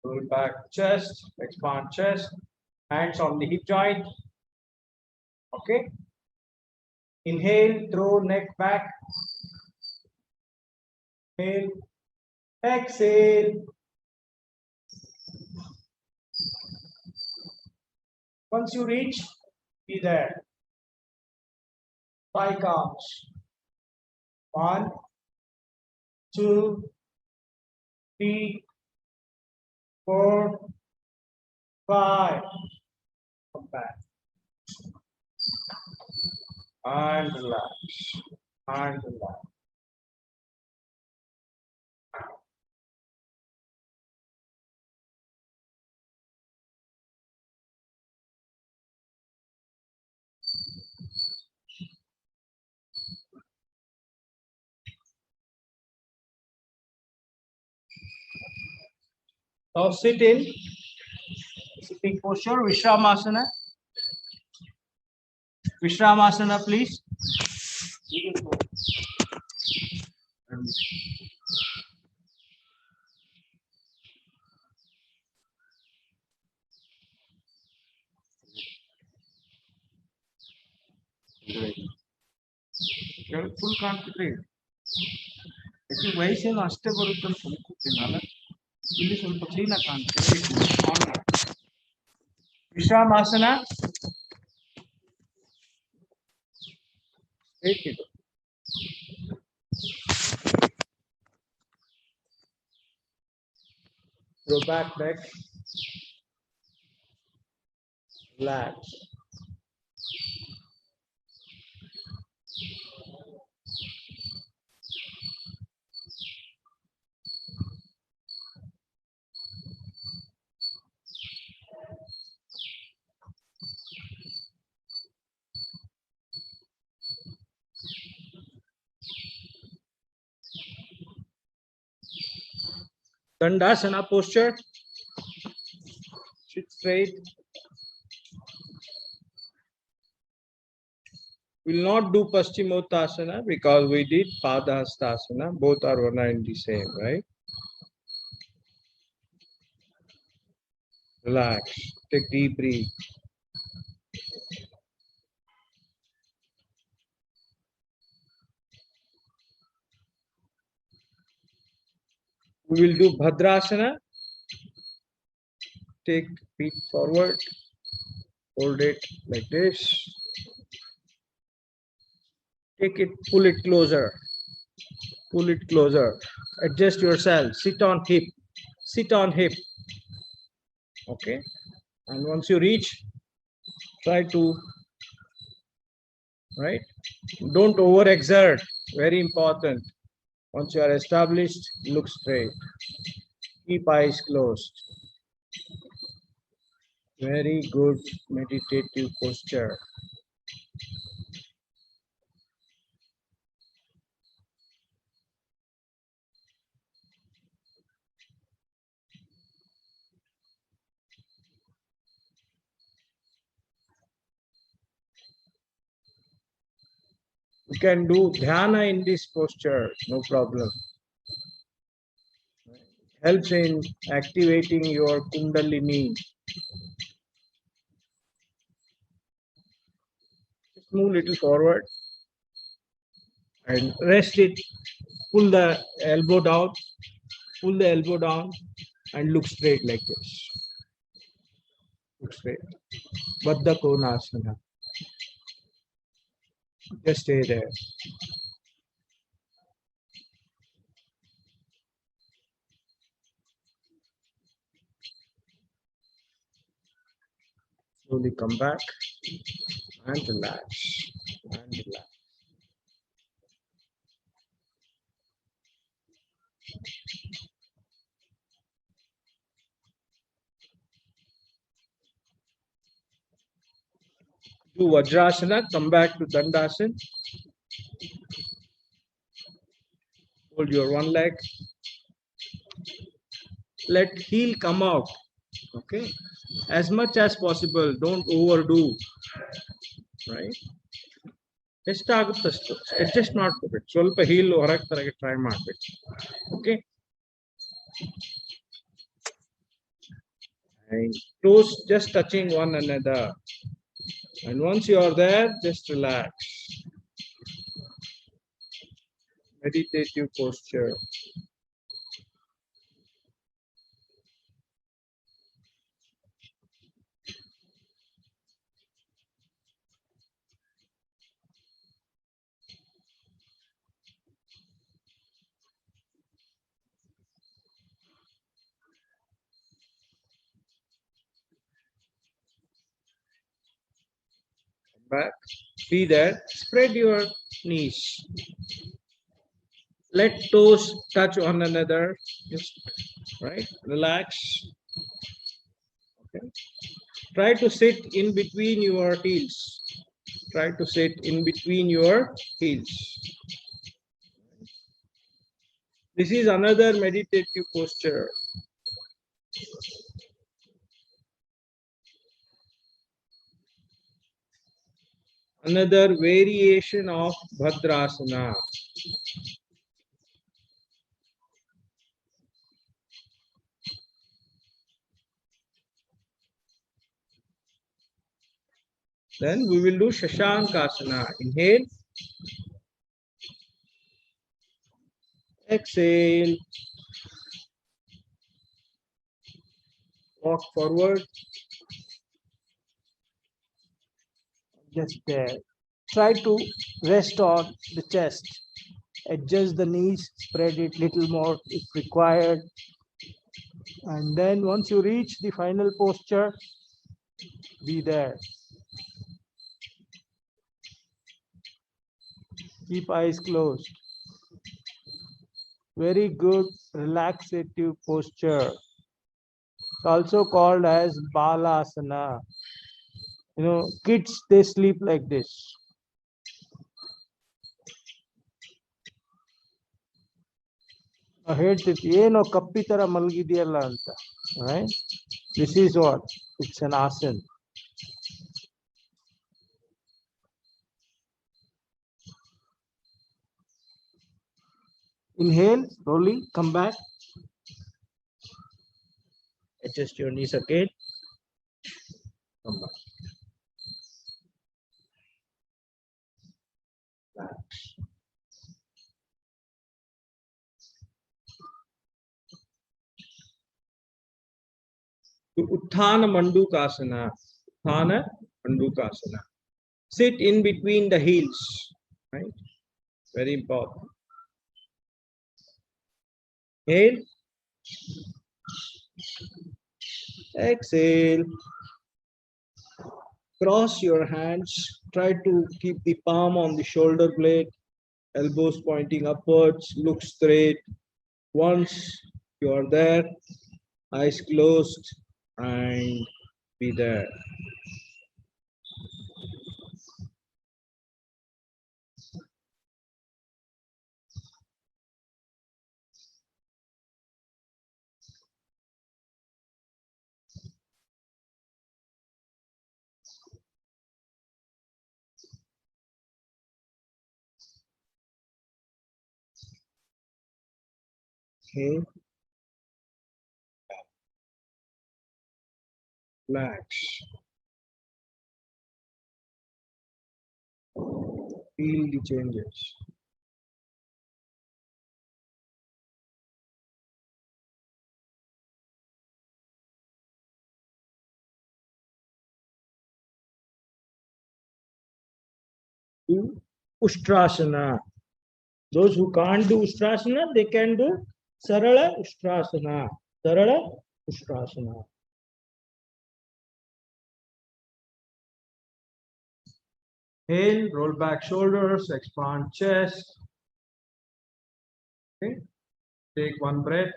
roll back chest, expand chest, hands on the hip joint. Okay? Inhale, throw neck back. Inhale, exhale. Once you reach, be there. 5 counts. 1, 2, 3, 4, 5. Come back. And relax. And relax. Now sit in sitting posture, Vishramasana. Vishramasana, please. Full concentrate. Actually, ವಯಸ್ಸೇನು ಅಷ್ಟೇ ಬರುತ್ತೆ ಅಂತ ಅನ್ಕೋತೀನಲ್ಲ ಇಲ್ಲಿ ಸ್ವಲ್ಪ clean ಆಗಿ ಕಾಣ್ತೀವಿ. ವಿಶ್ರಾಮಾಸನ ಹೇಗಿದು go back neck, relax. Dandasana posture. Sit straight. Will not do Paschimottanasana because we did Padahastasana. Both are one and the same, right? Relax. Take deep breath. We will do Bhadrasana. Take feet forward. Hold it like this. Take it, pull it closer. Pull it closer. Adjust yourself. Sit on hip. Sit on hip. Okay. And once you reach, try to, right? Don't overexert. Very important. Once you are established, look straight. Keep eyes closed. Very good meditative posture. You can do dhyana in this posture, no problem. Helps in activating your kundalini. Just move little forward and rest it. Pull the elbow down. Pull the elbow down and look straight like this. Look straight. Baddha Konasana. Just stay there. Slowly come back and relax. And relax. Do Vajrasana, come back to Dandasana. Hold your one leg. Let heel come out. Okay. As much as possible, don't overdo. Right? ಎಷ್ಟಾಗುತ್ತಷ್ಟು adjust ಮಾಡ್ಕೋಬೇಕು. ಸ್ವಲ್ಪ heel ಹೊರಗೆ ತರಗೆ try ಮಾಡಬೇಕು. Okay. And toes just touching one another. And once you are there, just relax. Meditative posture. Back, be there, spread your knees. Let toes touch one another, just right, relax. Okay. Try to sit in between your heels. Try to sit in between your heels. This is another meditative posture. Another variation of Bhadrasana. Then we will do Shashankasana. Inhale. Exhale. Walk forward. Just there. Try to rest on the chest. Adjust the knees, spread it little more if required. And then once you reach the final posture, be there. Keep eyes closed. Very good relaxative posture. It's also called as balasana. You know, kids, they sleep like this. ಹೇಳ್ತಿರ್ತೀವಿ ಏನೋ ಕಪ್ಪಿ ತರ ಮಲಗಿದೆಯಲ್ಲ ಅಂತ, right? This is what? It's an asana. Inhale, slowly, come back. Adjust your knees again. Come back. To Utthana Mandukasana. Utthana Mandukasana. Sit in between the heels, right? Very important. Inhale. Exhale. Cross your hands. Try to keep the palm on the shoulder blade. Elbows pointing upwards. Look straight. Once you are there, eyes closed and be there. Okay. Relax. Feel the changes. Do Ustrasana. Those who can't do Ustrasana, they can do Sarala Ustrasana. Sarala Ustrasana. Inhale, roll back shoulders, expand chest. Okay. Take one breath.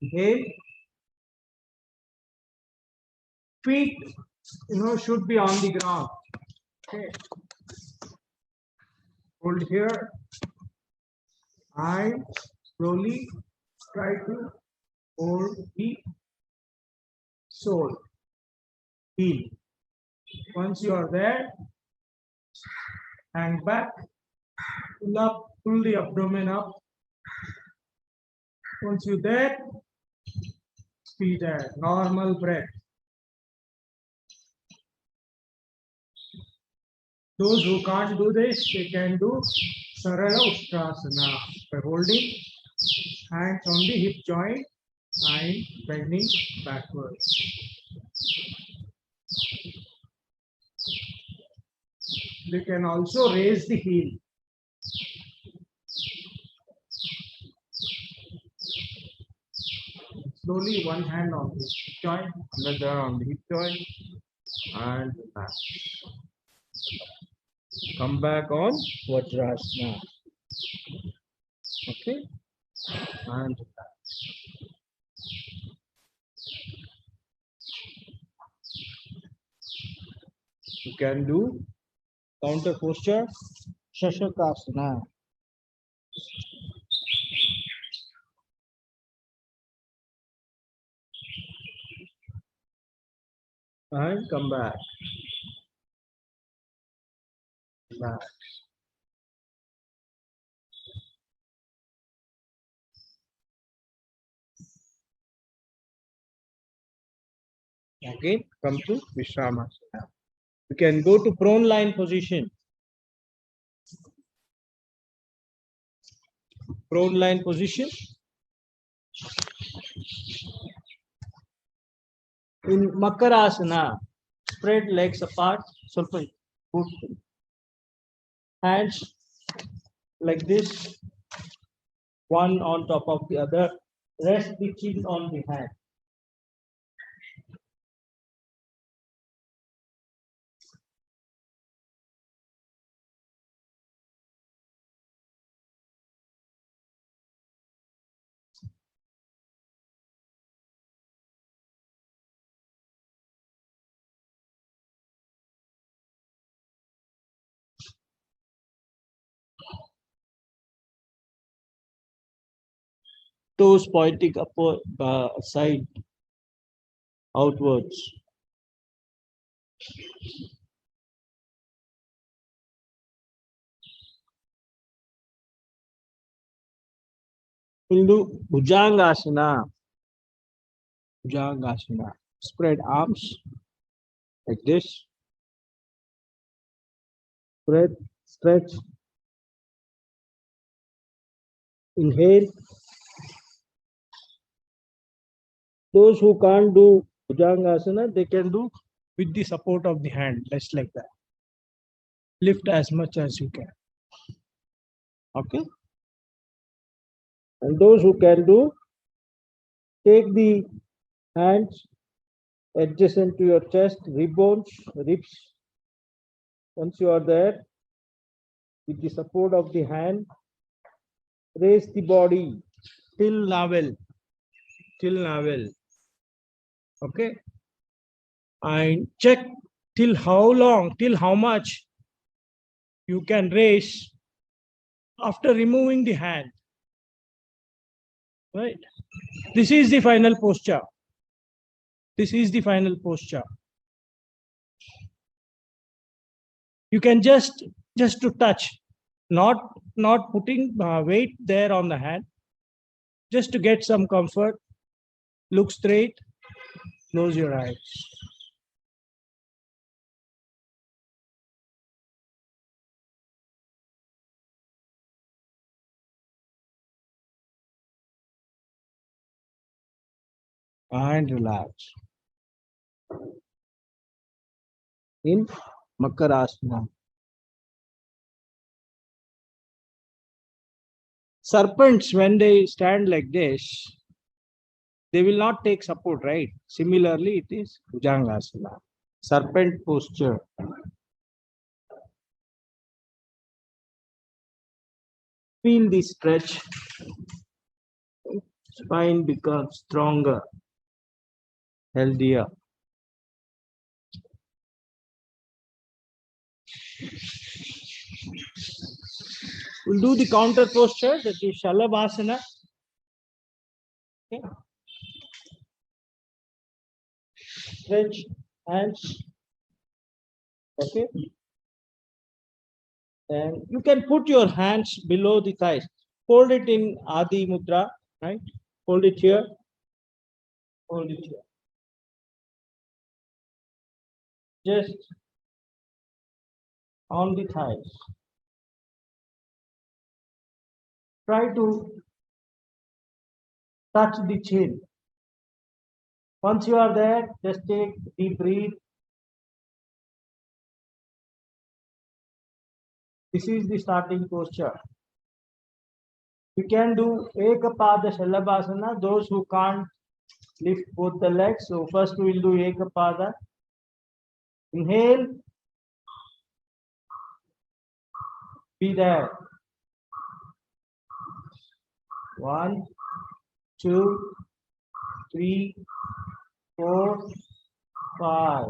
Inhale. Feet, should be on the ground. Okay. Hold here. And slowly try to hold the sole. Heel. Once you are there, hang back, pull up, pull the abdomen up. Once you're there, be there. Normal breath. Those who can't do this, they can do Sarala Ustrasana by holding hands on the hip joint and bending backwards. They can also raise the heel. Slowly, one hand on the hip joint, another on the hip joint, and back. Come back on Vajrasana. Okay, and back. You can do counter posture, Shashakasana. And come back. Back. Again, come to Vishramasana. You can go to prone line position. Prone line position. In Makarasana, spread legs apart. Put hands like this, one on top of the other. Rest the chin on the hand. Toes pointing upward, side outwards. We'll do Bhujangasana. Bhujangasana. Spread arms like this. Spread, stretch. Inhale. Those who can't do Bhujangasana, they can do with the support of the hand, just like that. Lift as much as you can. Okay. And those who can do, take the hands adjacent to your chest, rib bones, ribs. Once you are there, with the support of the hand, raise the body till navel. Okay. And check till how long, till how much you can raise after removing the hand. Right. This is the final posture. This is the final posture. You can just to touch, not putting weight there on the hand, just to get some comfort. Look straight, close your eyes. And relax. In Makarasana. Serpents, when they stand like this, they will not take support, right? Similarly, it is Bhujangasana. Serpent posture. Feel the stretch. Spine becomes stronger, healthier. We'll do the counter posture, that is Shalabhasana. Okay. Stretch hands. Okay. And you can put your hands below the thighs. Hold it in Adi Mudra, right? Hold it here. Hold it here. Just on the thighs. Try to touch the chin. Once you are there, just take deep breath. This is the starting posture. You can do Ekapada Shalabhasana, those who can't lift both the legs. So first we will do Ekapada. Inhale. Be there. 1, 2, 3, 4, 5.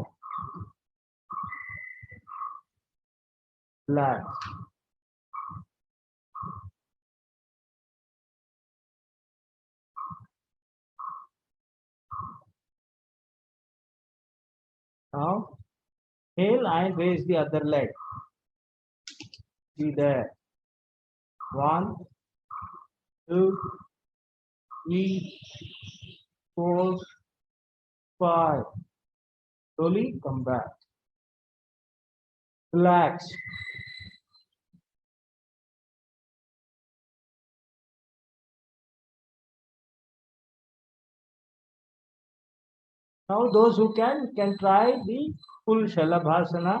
Relax. Now, inhale and raise the other leg. Be there. 1, 2, 3, 4, 5. Slowly come back. Relax. Now those who can try the full Shalabhasana,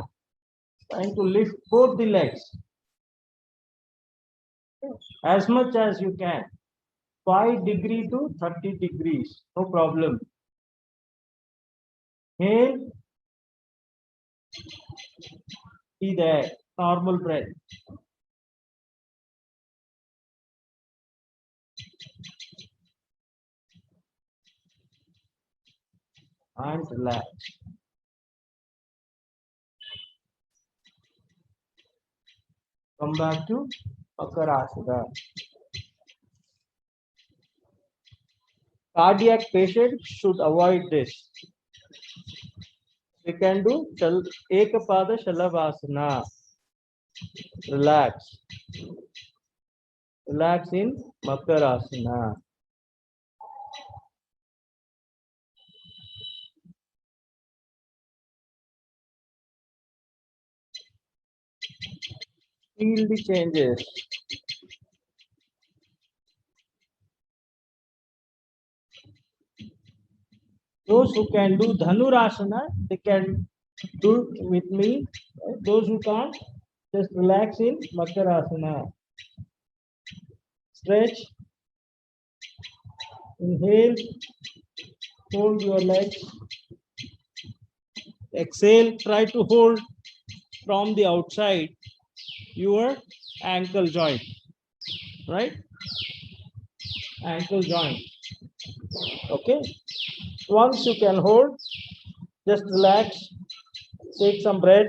trying to lift both the legs as much as you can. 5 degrees to 30 degrees, no problem. Inhale, be there, normal breath. And relax. Come back to Makarasana. Cardiac patients should avoid this. We can do Ekapada Shalavasana. Relax. Relax in Makarasana. Feel the changes. Those who can do Dhanurasana, they can do it with me. Those who can't, just relax in Makarasana. Stretch. Inhale. Hold your legs. Exhale. Try to hold from the outside your ankle joint. Right? Ankle joint. Okay. Once you can hold, just relax. Take some breath.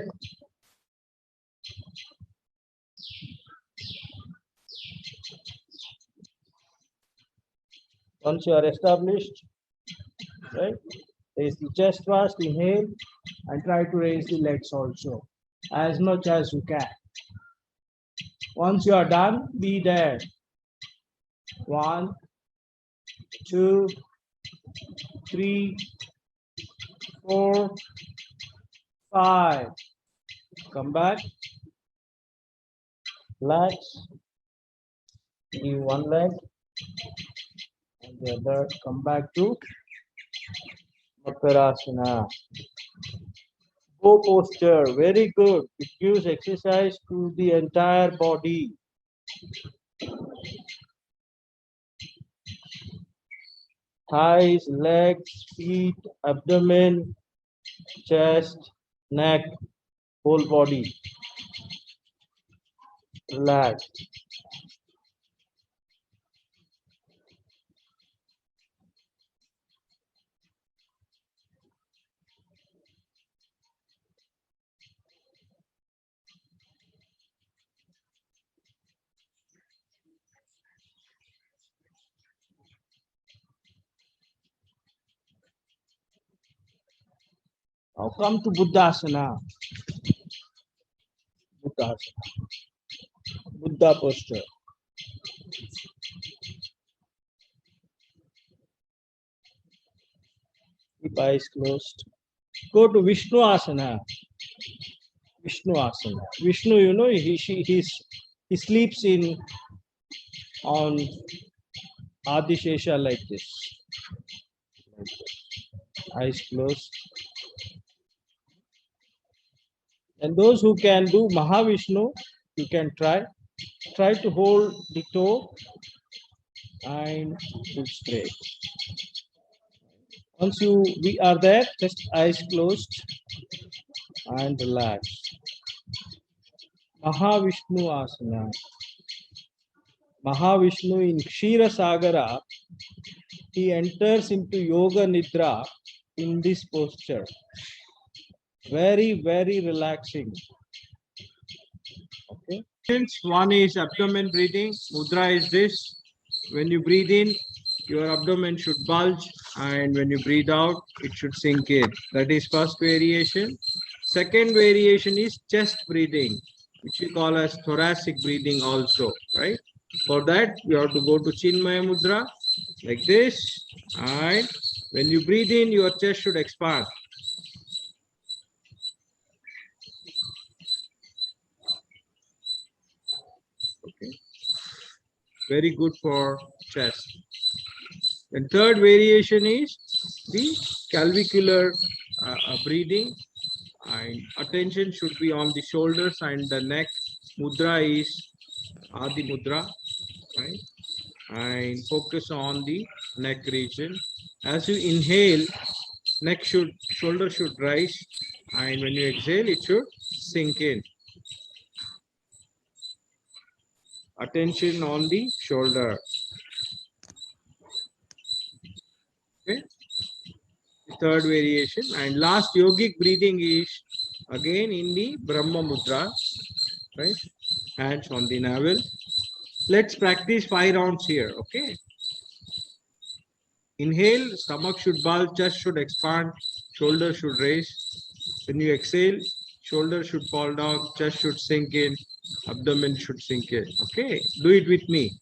Once you are established, right? Raise the chest first, inhale, and try to raise the legs also, as much as you can. Once you are done, be there. 1, 2, 3, 4, 5. Come back. Relax. Give one leg. And the other. Come back to Makarasana. Bow posture. Very good. It gives exercise to the entire body. Thighs, legs, feet, abdomen, chest, neck, whole body. Relax. Now come to Buddhasana. Buddhasana. Buddha posture. Keep eyes closed. Go to Vishnu Asana. Vishnu Asana. Vishnu, you know, he sleeps on Adishesha like this. Eyes closed. And those who can do Mahavishnu, you can try to hold the toe and pull straight. Once we are there, just eyes closed and relax. Mahavishnu Asana. Mahavishnu in Kshira Sagara, he enters into Yoga Nidra in this posture. Very, very relaxing. Okay. One is abdomen breathing. Mudra is this. When you breathe in, your abdomen should bulge, and when you breathe out, it should sink in. That is first variation. Second variation is chest breathing, which we call as thoracic breathing also, right? For that, you have to go to Chinmaya Mudra, like this, and when you breathe in, your chest should expand. Okay. Very good for chest. And third variation is the clavicular breathing, and attention should be on the shoulders and the neck. Mudra is Adi Mudra, right? And focus on the neck region. As you inhale, shoulder should rise, and when you exhale, it should sink in. Attention on the shoulder. Okay. Third variation, and last yogic breathing is again in the Brahma Mudra, right? Hands on the navel. Let's practice 5 rounds here. Okay. Inhale, stomach should bulge, chest should expand, shoulder should raise. When you exhale, shoulder should fall down, chest should sink in, abdomen should sink in. Okay, do it with me.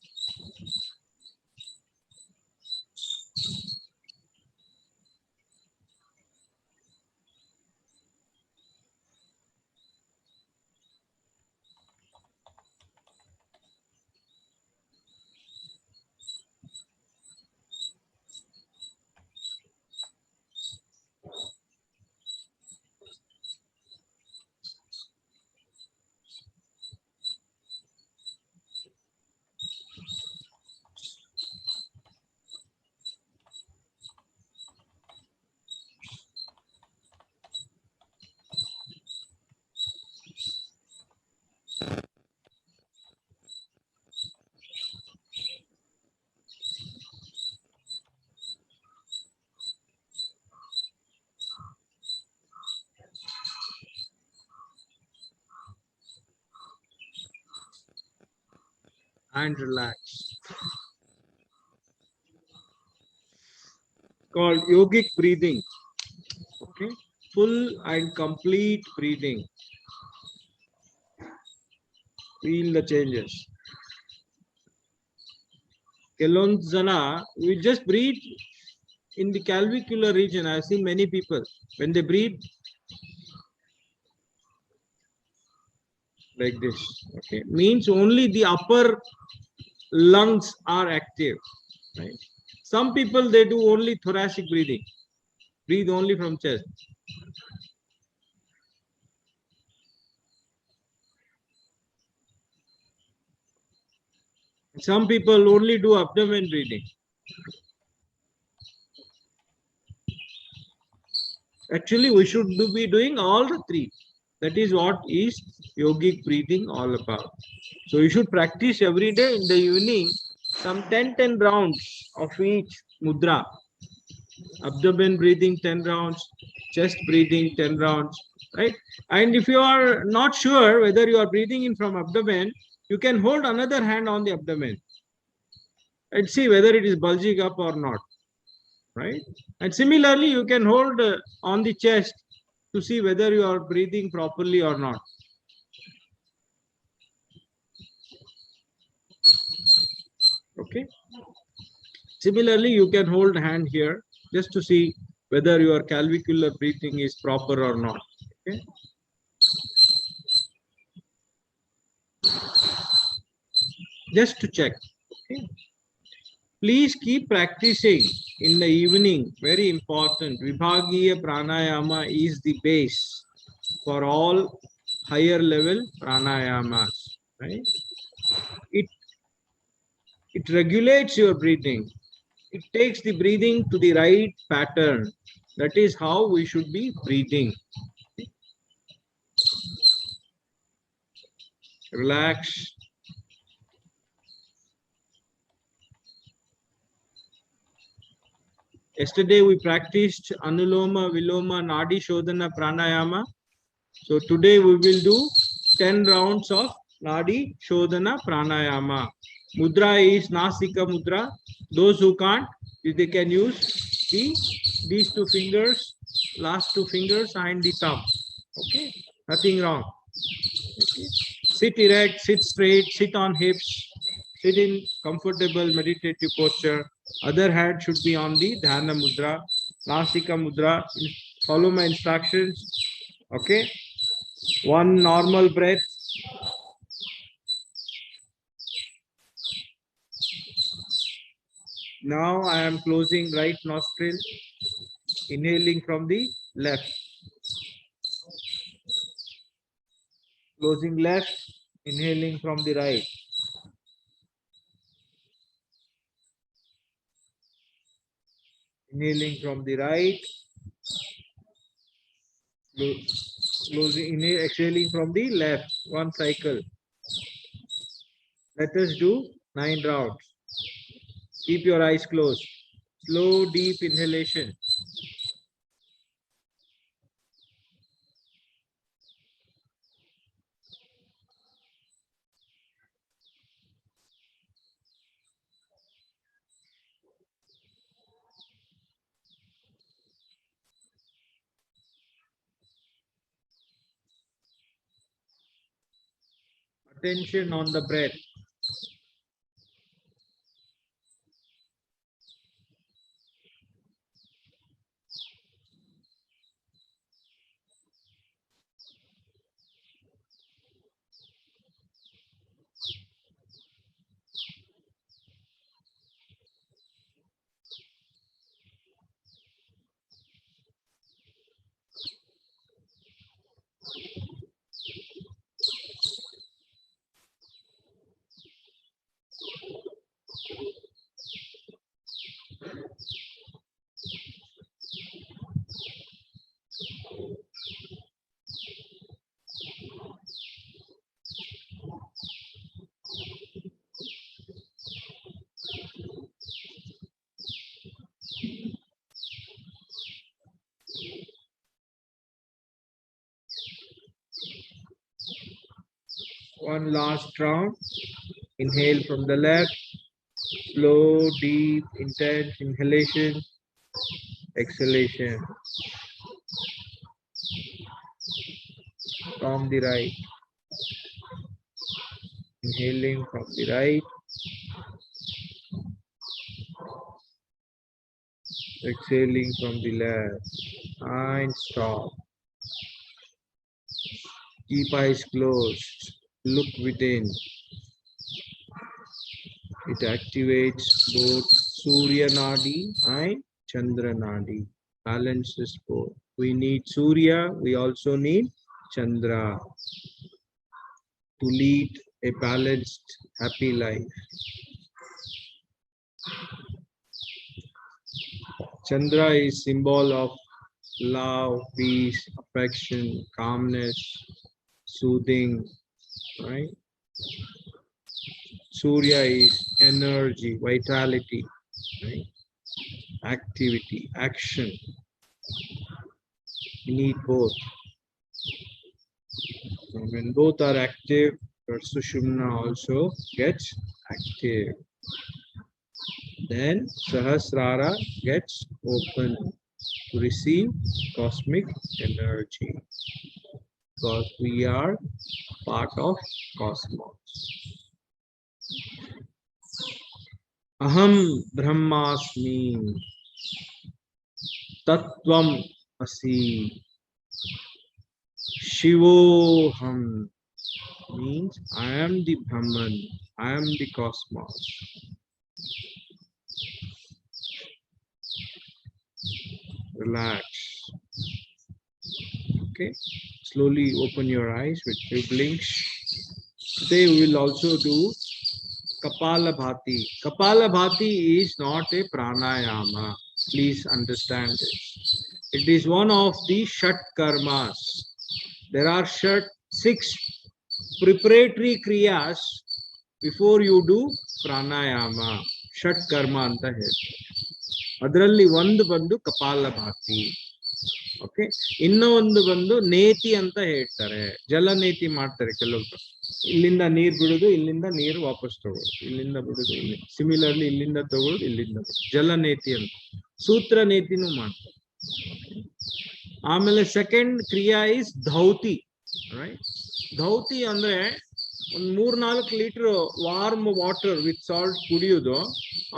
And relax. Called yogic breathing. Okay, full and complete breathing. Feel the changes. Kelonzana, we just breathe in the clavicular region. I've seen many people when they breathe like this. Okay, means only the upper lungs are active, right? Some people they do only thoracic breathing, breathe only from chest. Some people only do abdomen breathing. Actually, we should be doing all the three. That is what is yogic breathing all about. So you should practice every day in the evening some 10 rounds of each mudra. Abdomen breathing 10 rounds, chest breathing 10 rounds, right? And if you are not sure whether you are breathing in from abdomen, you can hold another hand on the abdomen and see whether it is bulging up or not, right? And similarly, you can hold on the chest to see whether you are breathing properly or not. Okay. Similarly, you can hold hand here just to see whether your clavicular breathing is proper or not. Okay. Just to check. Okay. Please keep practicing in the evening. Very important. Vibhagiya pranayama is the base for all higher level pranayamas. Right? It regulates your breathing. It takes the breathing to the right pattern. That is how we should be breathing. Relax. Yesterday we practiced Anuloma, Viloma, Nadi Shodhana Pranayama. So today we will do 10 rounds of Nadi Shodhana Pranayama. Mudra is Nasika Mudra. Those who can't, they can use these two fingers, last two fingers and the thumb. Okay, nothing wrong. Okay. Sit erect, sit straight, sit on hips, sit in comfortable meditative posture. Other hand should be on the Dhyana Mudra, Nasika Mudra. Follow my instructions. Okay. One normal breath. Now I am closing right nostril. inhaling from the left, closing left, inhaling from the right, inhaling from the right, closing, inhale, exhaling from the left, one cycle. Let us do 9 rounds. Keep your eyes closed. Slow, deep inhalation. Attention on the breath. One last round. Inhale from the left. Slow, deep, intense inhalation, exhalation from the right. Inhaling from the right, exhaling from the left, and stop. Keep eyes closed. Look within. It activates both Surya Nadi and Chandra Nadi. Balances both. We need Surya, we also need Chandra to lead a balanced, happy life. Chandra is symbol of love, peace, affection, calmness, soothing, right? Surya is energy, vitality, right? Activity, action. We need both. So when both are active, your Sushumna also gets active. Then Sahasrara gets open to receive cosmic energy, because we are part of cosmos. Aham Brahmasmi Tattvam Asi Shivoham means I am the Brahman, I am the cosmos. Relax. Okay, slowly open your eyes with 3 blinks. Today we will also do Kapalabhati. Kapalabhati is not a pranayama. Please understand this. It is one of the Shat Karmas. There are 6 preparatory kriyas before you do pranayama. Shat Karma anta ಹೇಳ್ತಾರೆ. ಅದರಲ್ಲಿ ಒಂದು ಬಂದು kapalbhati. Okay, ಇನ್ನೂ ಒಂದು ಬಂದು ನೇತಿ ಅಂತ ಹೇಳ್ತಾರೆ. ಜಲನೇತಿ ಮಾಡ್ತಾರೆ ಕೆಲವರು. ಇಲ್ಲಿಂದ ನೀರು ಬಿಡುದು, ಇಲ್ಲಿಂದ ನೀರು ವಾಪಸ್ ತಗೊಳ್ಳೋದು, ಇಲ್ಲಿಂದ ಬಿಡುದು, ಇಲ್ಲಿ ಸಿಮಿಲರ್ಲಿ ಇಲ್ಲಿಂದ ತಗೊಳ್ಳೋದು, ಇಲ್ಲಿಂದ ಬಿಡುದು, ಜಲನೇತಿ ಅಂತ. ಸೂತ್ರ ನೇತಿನೂ ಮಾಡ್ತಾರೆ. ಆಮೇಲೆ ಸೆಕೆಂಡ್ ಕ್ರಿಯಾ ಇಸ್ ಧೌತಿ, ರೈಟ್? ಧೌತಿ ಅಂದ್ರೆ ಒಂದು 3-4 litre warm water with salt ಕುಡಿಯೋದು,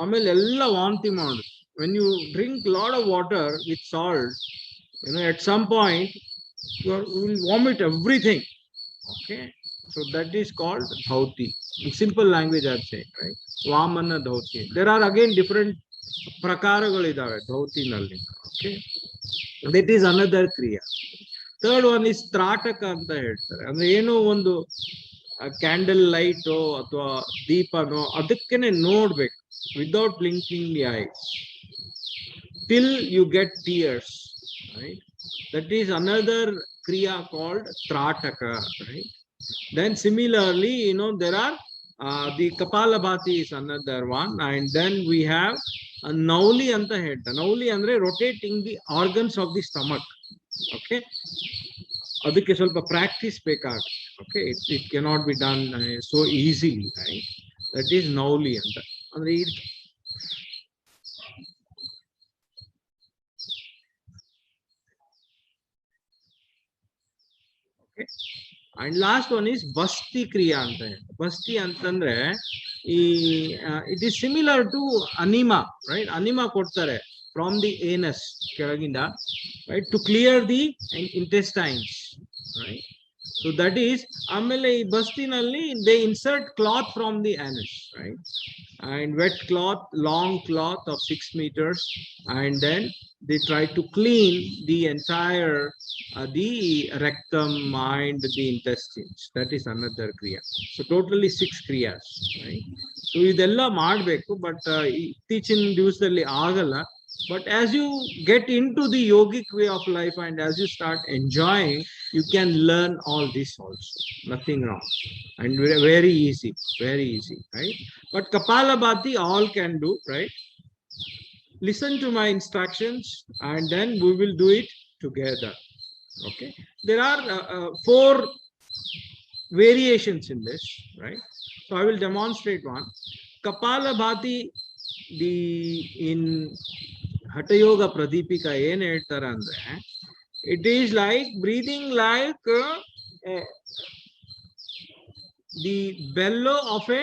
ಆಮೇಲೆ ಎಲ್ಲ ವಾಂತಿ ಮಾಡೋದು. When you drink lot of water with salt, you know, at some point you will vomit everything. Okay, so that is called dhauti. In simple language I am saying, right? Vamana dhauti. There are again different prakaragal idave dhauti nalli. Okay, That is another kriya. Third one is Trataka anta ಹೇಳ್ತಾರೆ. ಅಂದ್ರೆ ಏನೋ ಒಂದು candle ಲೈಟೋ ಅಥವಾ ದೀಪನೋ ಅದಕ್ಕೇನೆ ನೋಡ್ಬೇಕು without blinking the eyes till you get tears, right? That is another kriya called Trataka, right? Then similarly, there are the Kapalabhati is another one, and then we have a Nauli anta ಹೇಳ್ತಾರೆ. Nauli andre rotating the organs of the stomach. Okay, ಅದಕ್ಕೆ ಸ್ವಲ್ಪ practice ಬೇಕಾಗುತ್ತೆ. Okay, it cannot be done so easily, right? That is Nauli ಅಂತ. ಅಂದ್ರೆ okay. And last one is Basti Kriya anta. Basti ಅಂತಂದ್ರೆ it is similar to anima, right? Anima ಕೊಡ್ತಾರೆ from the anus ಕೆಳಗಿಂದ, right, to clear the intestines, right? So that is ಆಮೇಲೆ ಈ ಬಸ್ತಿನಲ್ಲಿ they insert cloth from the anus, right? And wet cloth, long cloth of 6 meters, and then they try to clean the entire the rectum and the intestines. That is another kriya. So totally 6 kriyas, right? So ಇದೆಲ್ಲ ಮಾಡಬೇಕು, but ಇತ್ತೀಚಿನ ದಿವಸದಲ್ಲಿ ಆಗಲ್ಲ. But as you get into the yogic way of life and as you start enjoying, you can learn all this also. Nothing wrong. And very easy, right? But Kapalabhati all can do, right? Listen to my instructions and then we will do it together. Okay. There are 4 variations in this, right? So I will demonstrate one. Kapalabhati, in Hatha Yoga Pradipika ಏನು ಹೇಳ್ತಾರೆ ಅಂದ್ರೆ, it is like breathing like the bellow of a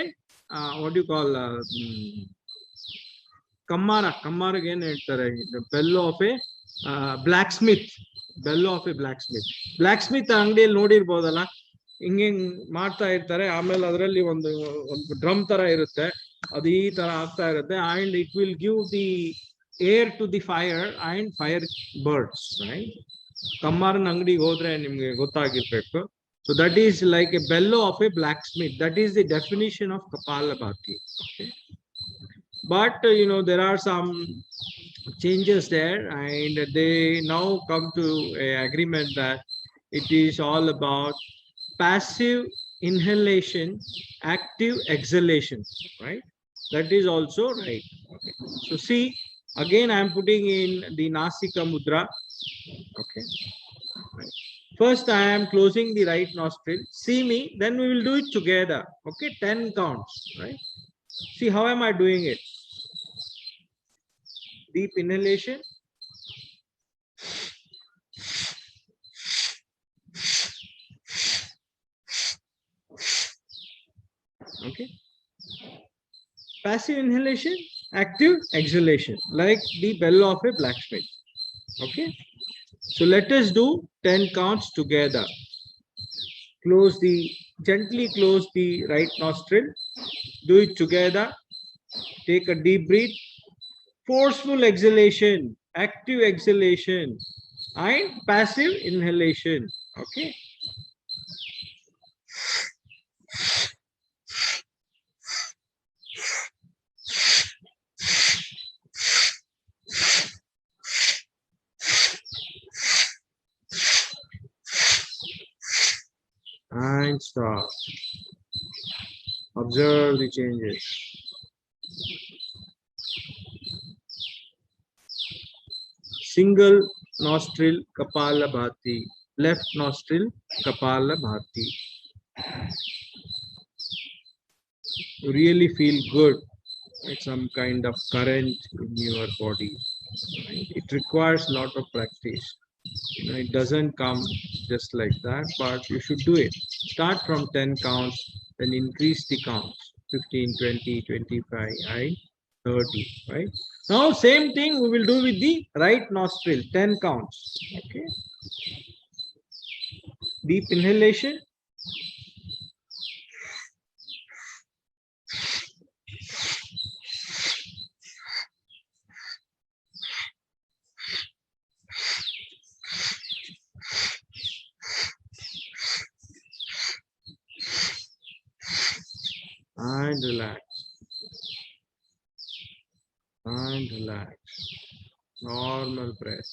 what do you call ಕಮ್ಮಾರಗೆ ಏನು ಹೇಳ್ತಾರೆ, the bellow of a blacksmith. Blacksmith ಅಂಗಡಿಯಲ್ಲಿ ನೋಡಿರ್ಬೋದಲ್ಲ, ಹಿಂಗೆ ಮಾಡ್ತಾ ಇರ್ತಾರೆ, ಆಮೇಲೆ ಅದರಲ್ಲಿ ಒಂದು ಡ್ರಮ್ ತರ ಇರುತ್ತೆ, ಅದು ಈ ತರ ಆಗ್ತಾ ಇರುತ್ತೆ, and it will give the air to the fire and fire burns, right? ಕಮ್ಮಾರನ ಅಂಗಡಿಗೆ ಹೋದ್ರೆ ನಿಮ್ಗೆ ಗೊತ್ತಾಗಿರ್ಬೇಕು. So that is like a bellow of a blacksmith. That is the definition of Kapalabhati. Okay. But there are some changes there, and they now come to a agreement that it is all about passive inhalation, active exhalation, right? That is also right. Okay. So see, again I am putting in the Nasika Mudra. Okay. Right. First I am closing the right nostril. See me, then we will do it together. Okay, 10 counts, right? See how am I doing it? Deep inhalation. Okay. Passive inhalation, active exhalation, like the bellow of a blacksmith. Okay. So let us do 10 counts together. Gently close the right nostril. Do it together. Take a deep breath. Forceful exhalation, active exhalation, and passive inhalation. Okay. And stop. Observe the changes. Single nostril Kapalabhati, left nostril Kapalabhati. You really feel good, like some kind of current in your body. Right? It requires a lot of practice. It doesn't come just like that, but you should do it. Start from 10 counts, then increase the counts, 15, 20, 25, and 30, right? Now, same thing we will do with the right nostril, 10 counts, okay? Deep inhalation. and relax, and relax. Normal breath.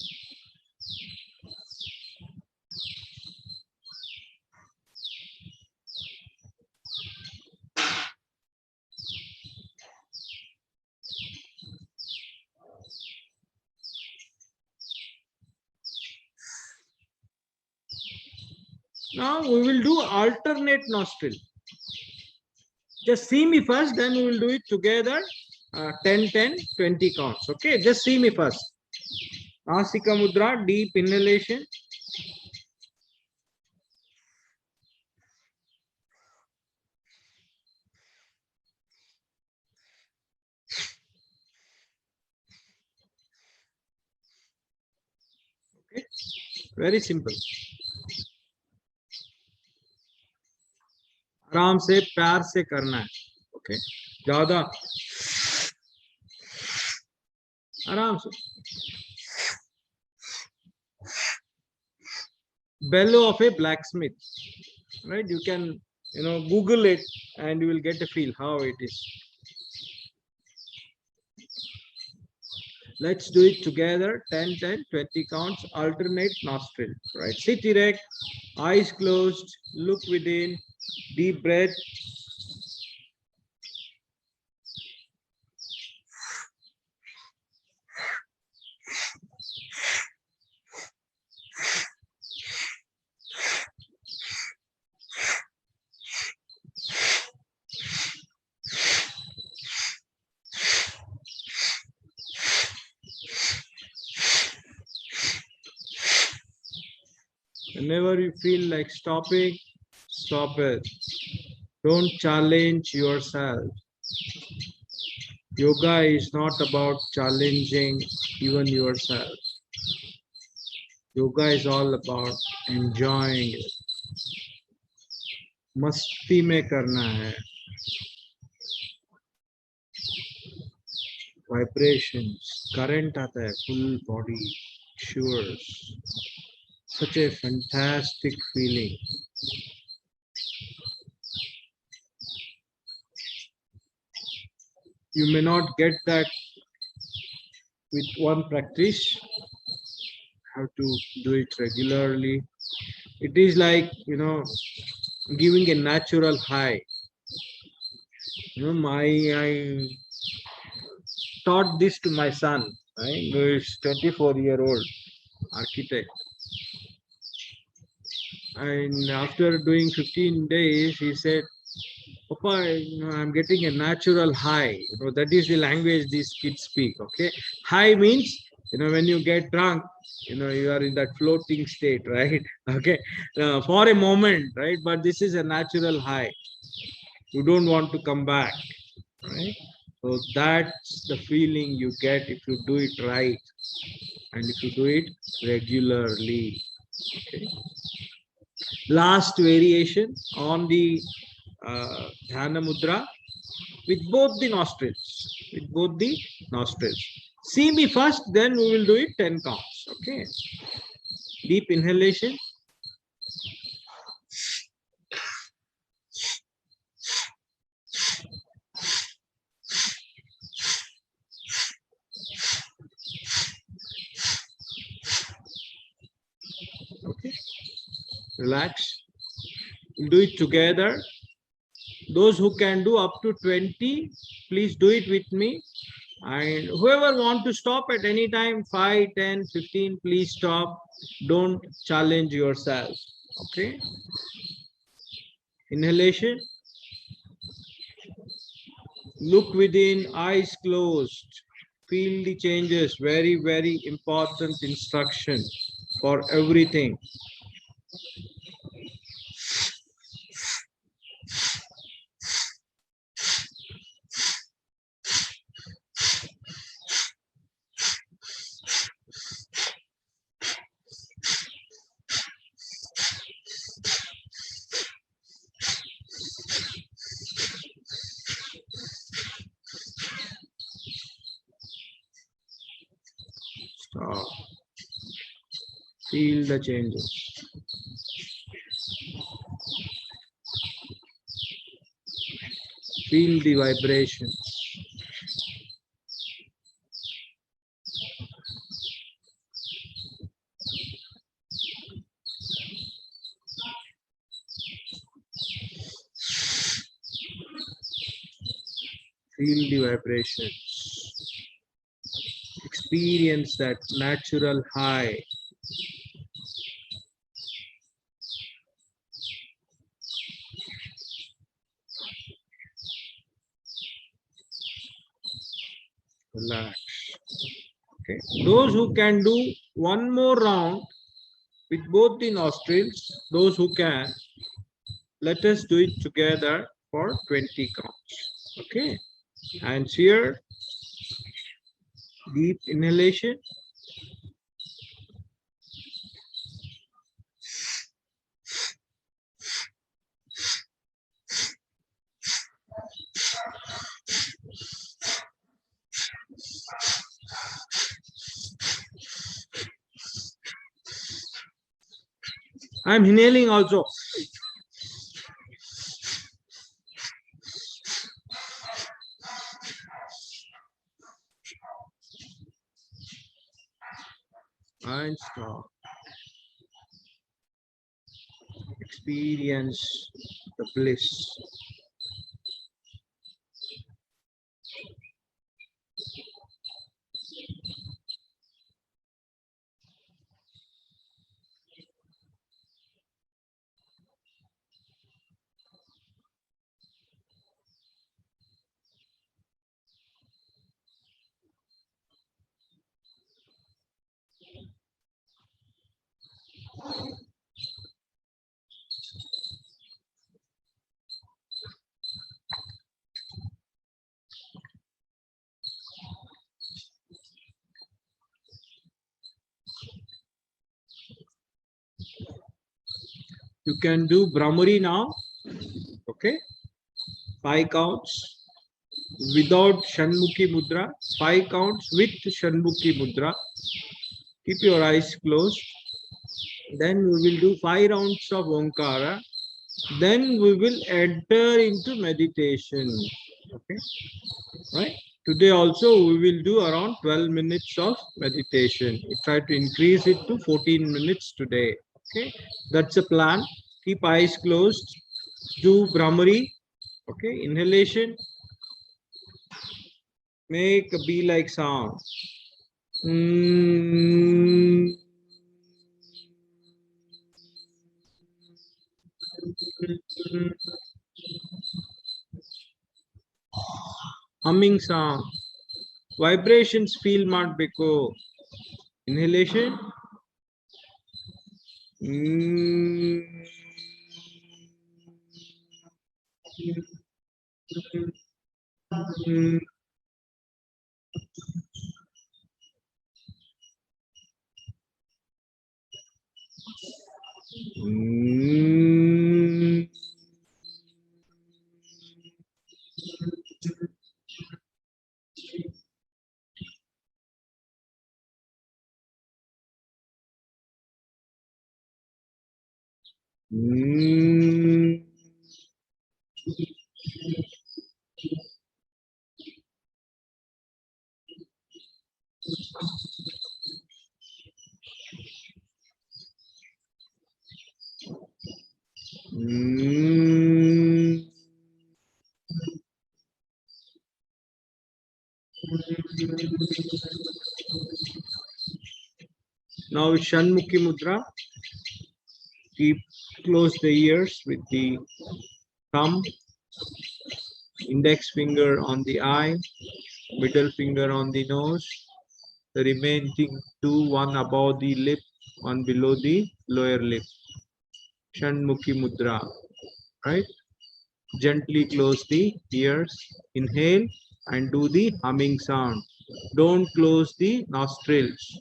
Now we will do alternate nostril. Just see me first, then we will do it together. 10, 10, 20 counts. Okay, just see me first. Nasika Mudra, deep inhalation. Okay, very simple. आराम से प्यार से करना है. Okay, ज्यादा आराम से. Bellow of a blacksmith, right? You can, Google it and you will get a feel how it is. Let's do it together. 10, 10, 20 counts, alternate nostril, right? Sit erect, eyes closed, look within, deep breath. Whenever you feel like stopping, stop it. Don't challenge yourself. Yoga is not about challenging even yourself. Yoga is all about enjoying it. मस्ती में करना है. Vibrations, current आता है, full body shivers. Such a fantastic feeling. You may not get that with one practice. Have to do it regularly. It is like, giving a natural high. I taught this to my son, right? Who is 24-year-old architect. And after doing 15 days, he said, Papa, I'm getting a natural high. That is the language these kids speak. Okay. High means, when you get drunk, you are in that floating state, right? Okay. For a moment, right? But this is a natural high. You don't want to come back, right? So that's the feeling you get if you do it right and if you do it regularly. Okay. Last variation on the Dhyana Mudra with both the nostrils. With both the nostrils. See me first, then we will do it 10 counts. Okay. Deep inhalation. Okay. Relax. We'll do it together. Those who can do up to 20, please do it with me. And whoever want to stop at any time, 5, 10, 15, please stop. Don't challenge yourself. Okay. Inhalation. Look within, eyes closed. Feel the changes. Very, very important instruction for everything. Stop. Feel the changes. Feel the vibration. Feel the vibrations. Experience that natural high. Relax. Okay. Those who can do one more round with both the nostrils, those who can, let us do it together for 20 counts. Okay. And here, deep inhalation. I'm inhaling also. And stop. Experience the bliss. You can do Brahmari now. Okay. 5 counts without Shanmukhi Mudra. 5 counts with Shanmukhi Mudra. Keep your eyes closed. Then we will do 5 rounds of Omkara. Then we will enter into meditation. Okay. Right. Today also we will do around 12 minutes of meditation. We try to increase it to 14 minutes today. Okay. That's a plan. Keep eyes closed. Do Brahmari. Okay. Inhalation. Make a bee-like sound. Humming sound. Vibrations feel madbeko. Inhalation. Now with Shanmukhi Mudra, keep close the ears with the thumb, index finger on the eye, middle finger on the nose, the remaining two, one above the lip, one below the lower lip. Shanmukhi Mudra, right? Gently close the ears, inhale and do the humming sound. Don't close the nostrils.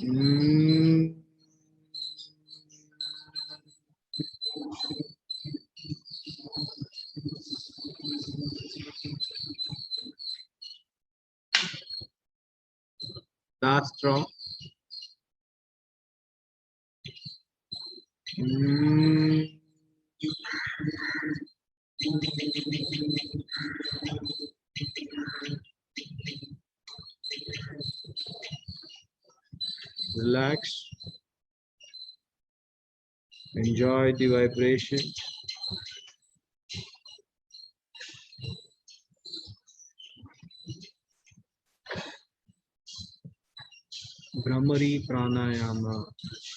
Mm. That's strong. Mm. Relax. Enjoy the vibration. Brahmari pranayama,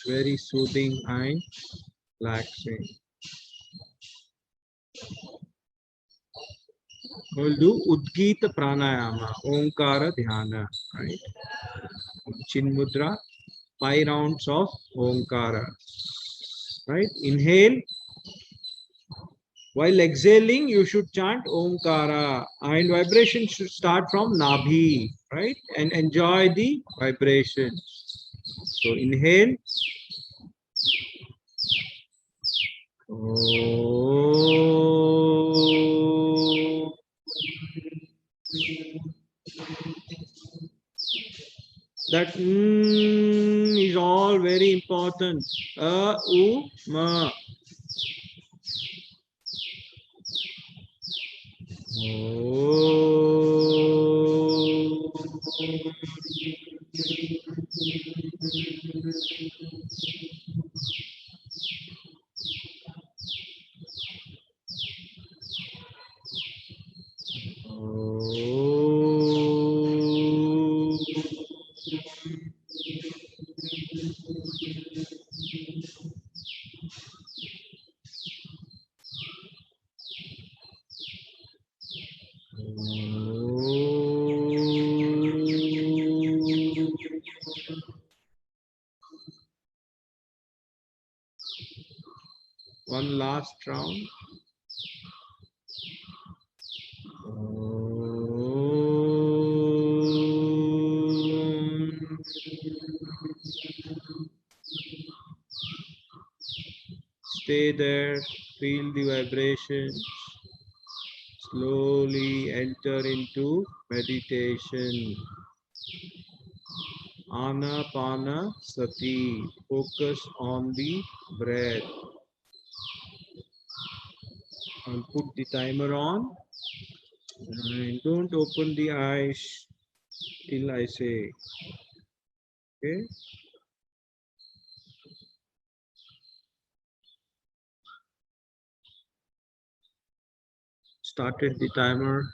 very soothing and relaxing. We'll do Udgita pranayama, Omkara dhyana, right? Chin mudra, 5 rounds of Omkara, right? Inhale. While exhaling, you should chant Omkara, and vibration should start from Nabhi, right? And enjoy the vibration. So inhale. Oh. That is all very important. U, ma. Oh. One last round. Stay there, feel the vibrations. Slowly enter into meditation. Anapana Sati. Focus on the breath. I'll put the timer on. And don't open the eyes till I say. Okay. Started the timer.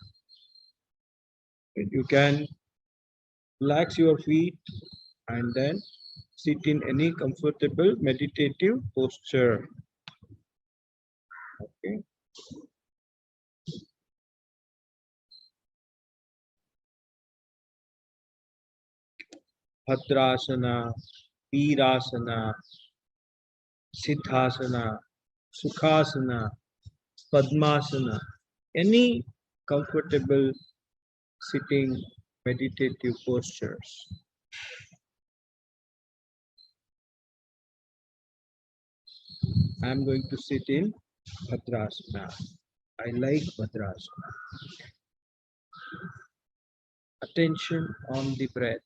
You can relax your feet and then sit in any comfortable meditative posture. Okay. Bhadrasana, Virasana, Siddhasana, Sukhasana, Padmasana, any comfortable sitting meditative postures. I am going to sit in Bhadrasana. I like Bhadrasana. Attention on the breath.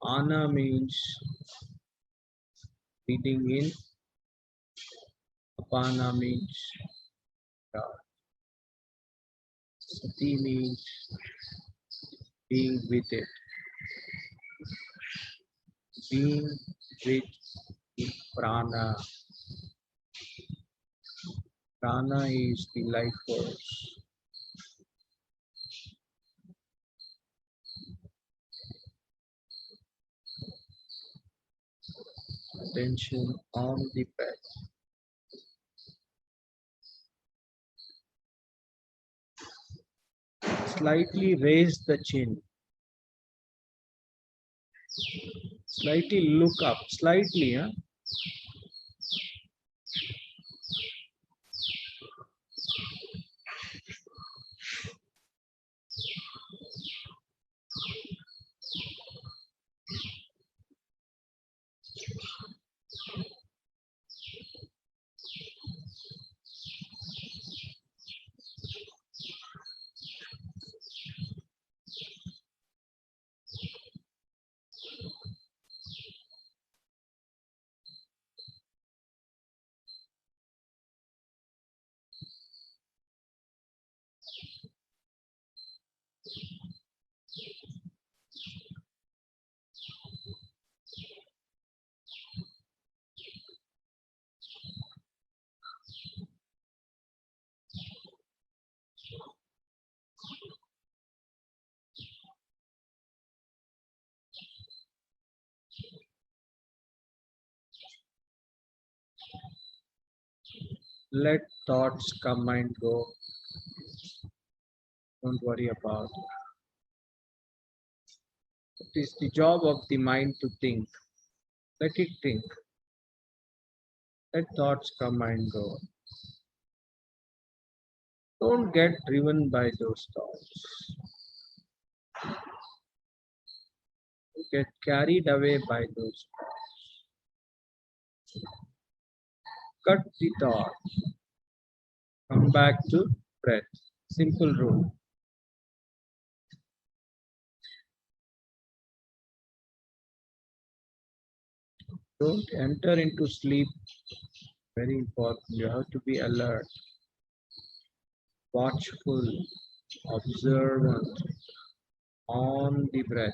Ana means breathing in. Apana means out. Sati means being with it. Being with the prana. Prana is the life force. Attention on the breath. Slightly raise the chin. Slightly look up. Slightly, huh? Let thoughts come and go. Don't worry about it. It is the job of the mind to think. Let it think. Let thoughts come and go. Don't get driven by those thoughts. Get carried away by those thoughts. Cut the thought. Come back to breath. Simple rule. Don't enter into sleep. Very important. You have to be alert, watchful, observant on the breath.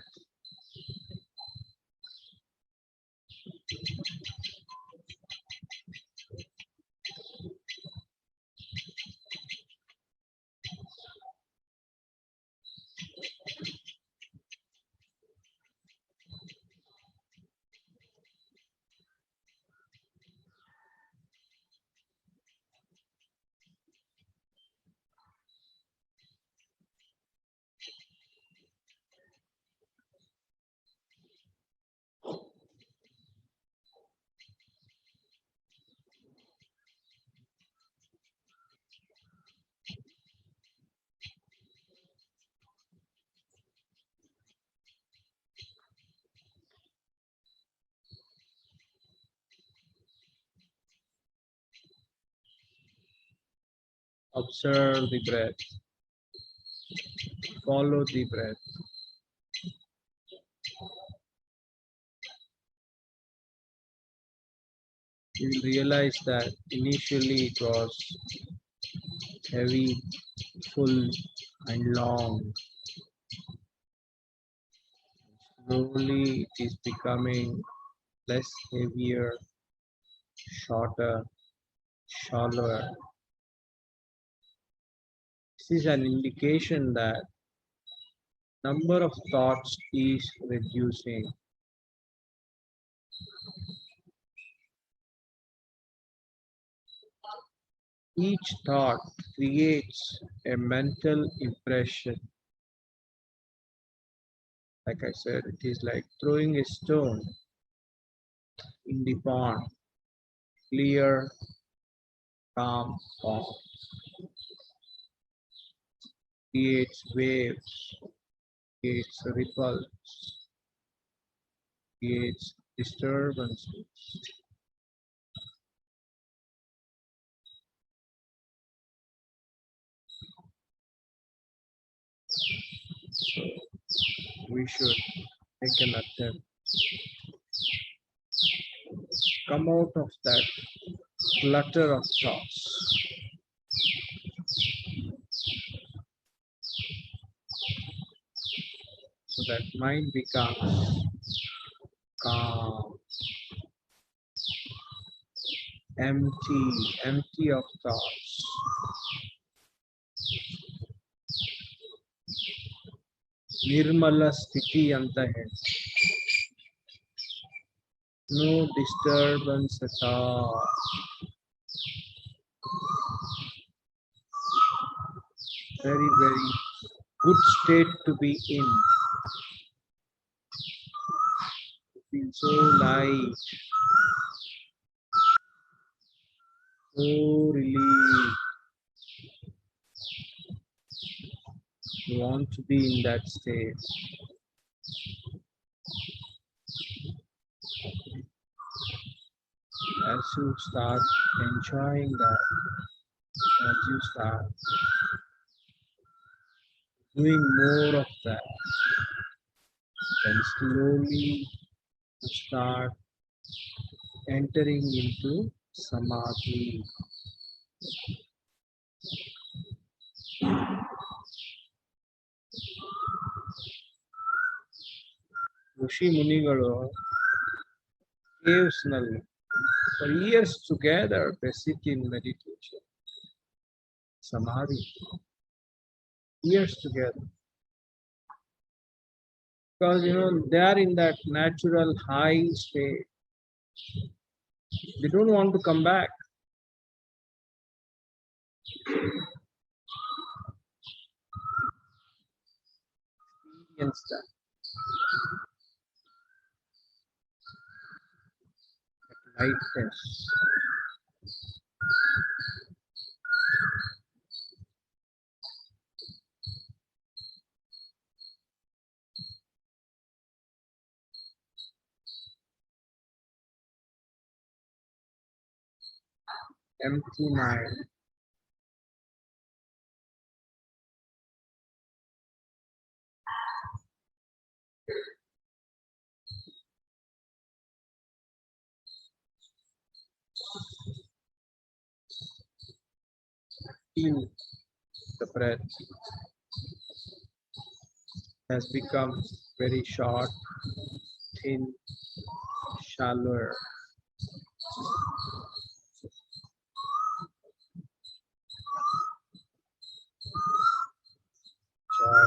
Observe the breath. Follow the breath. You will realize that initially it was heavy, full, and long. Slowly it is becoming less heavier, shorter, shallower. This is an indication that number of thoughts is reducing. Each thought creates a mental impression. Like I said, it is like throwing a stone in the pond. Clear, calm pond. Creates waves, creates ripples, creates disturbances. So we should make an attempt. Come out of that clutter of thoughts. So that mind becomes calm, empty of thoughts. Nirmala sthiti anta hai. No disturbance at all. Very, very good state to be in. Feel so light, so relieved. You want to be in that state. As you start enjoying that, as you start doing more of that, then slowly you start entering into samadhi. Rishi Munigalu caves nalli for years together they sit in meditation, samadhi, years together. Because they are in that natural high state. They don't want to come back. Experience that. Lightness. Empty mind. Feel the breath has become very short, thin, shallower. Enjoy.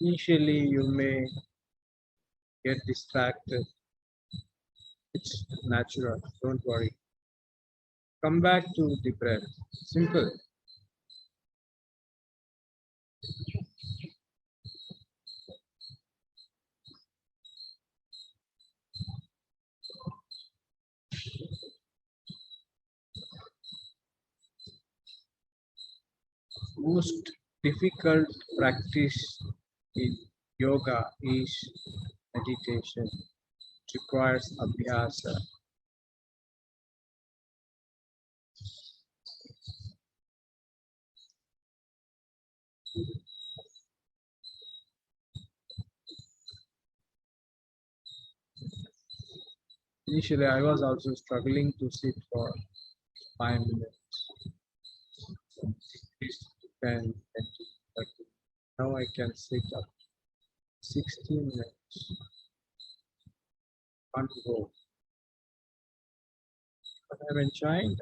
Initially, you may get distracted. It's natural. Don't worry. Come back to the breath. Simple. Most difficult practice in yoga is meditation. It requires abhyasa. Initially, I was also struggling to sit for 5 minutes. Increased to 10, 20, 30. Now I can sit up 60 minutes. Can't go. But I'm enjoying.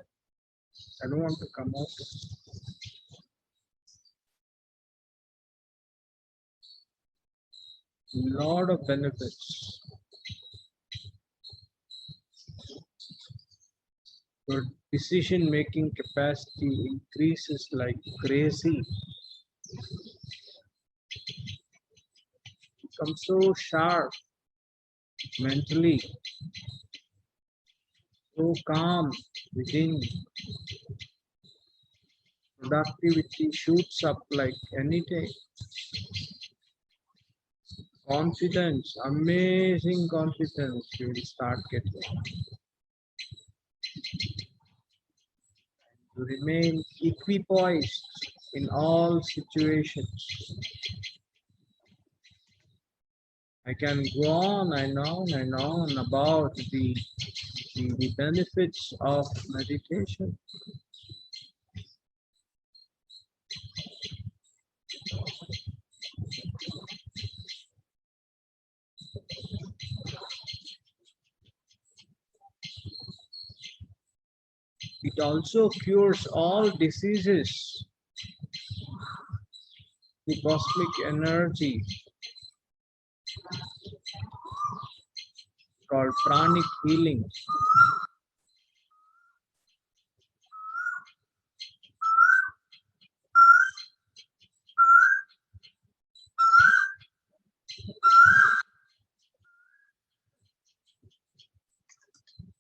I don't want to come out. Lot of benefits. Your decision making capacity increases like crazy. Become so sharp mentally, so calm within. Productivity shoots up like anything. Confidence, amazing confidence you will start getting. To remain equipoised in all situations. I can go on and on and on about the benefits of meditation. It also cures all diseases. The cosmic energy called pranic healing.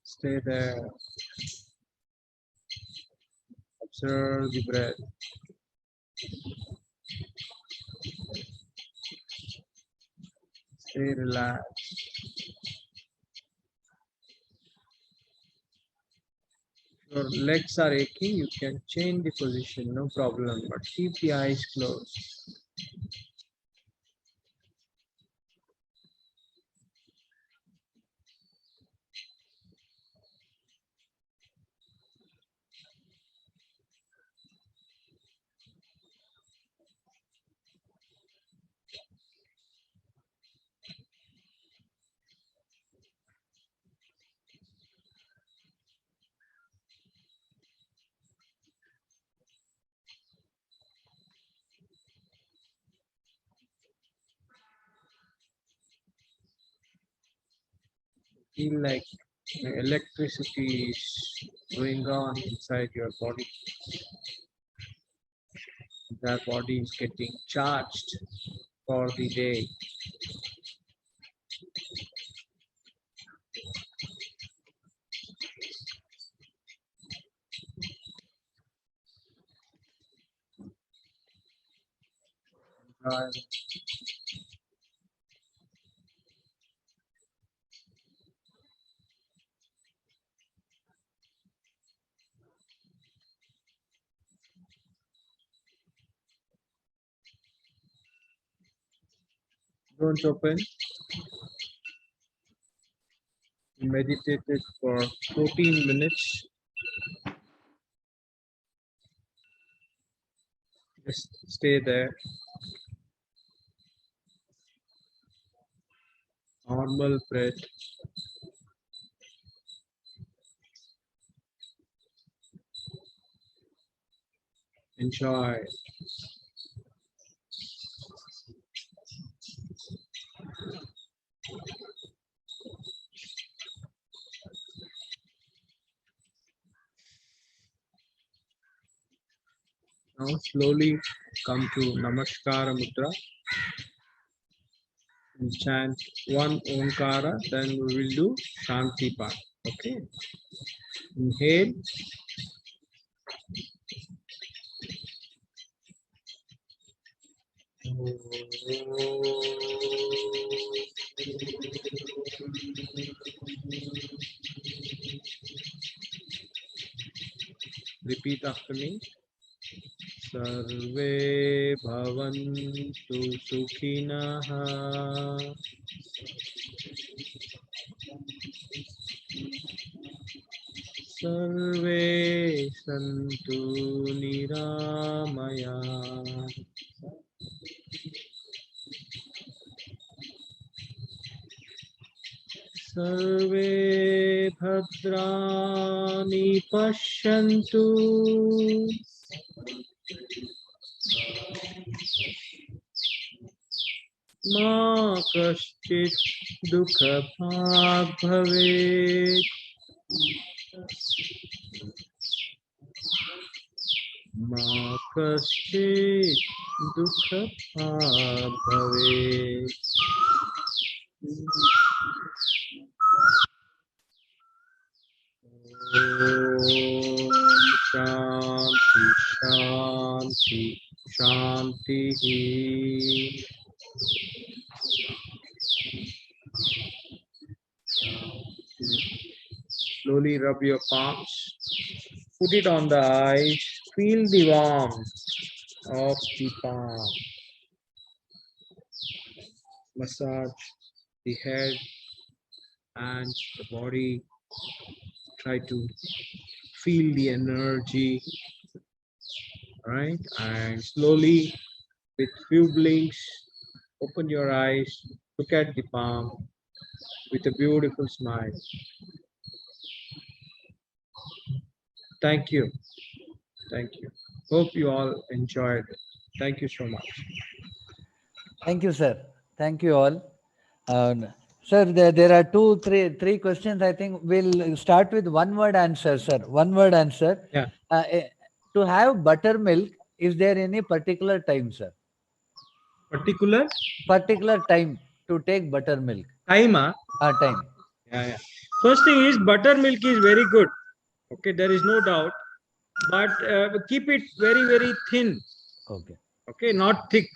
Stay there. Observe the breath. Stay relaxed. Your legs are aching, you can change the position, no problem, but keep the eyes closed. Feel like electricity is going on inside your body. That body is getting charged for the day. Right. Don't open. Meditated for 14 minutes. Just stay there. Normal breath. Enjoy. Now slowly come to Namaskara Mudra. We chant one Omkara, then we will do Shanti Part. Okay. Inhale. Repeat after me. Sarve bhavantu sukhinaha. Sarve santu niramaya. Sarve bhadrani pashyantu. Ma kaschit dukha bhag bhavet. Ma kaschit dukha bhag bhavet. Om Shanti Shanti Shanti. Slowly rub your palms. Put it on the eyes. Feel the warmth of the palm. Massage the head and the body. Try to feel the energy, right? And slowly, with few blinks, open your eyes, look at the palm with a beautiful smile. Thank you. Thank you. Hope you all enjoyed it. Thank you so much. Thank you, sir. Thank you all. Sir, there are three questions. I think we'll start with one word answer, sir. One word answer. Yeah. To have buttermilk, is there any particular time, sir? Particular Time to take buttermilk. time? Time. Yeah. First thing is buttermilk is very good. Okay, there is no doubt. But keep it very, very thin. Okay. Okay, not thick.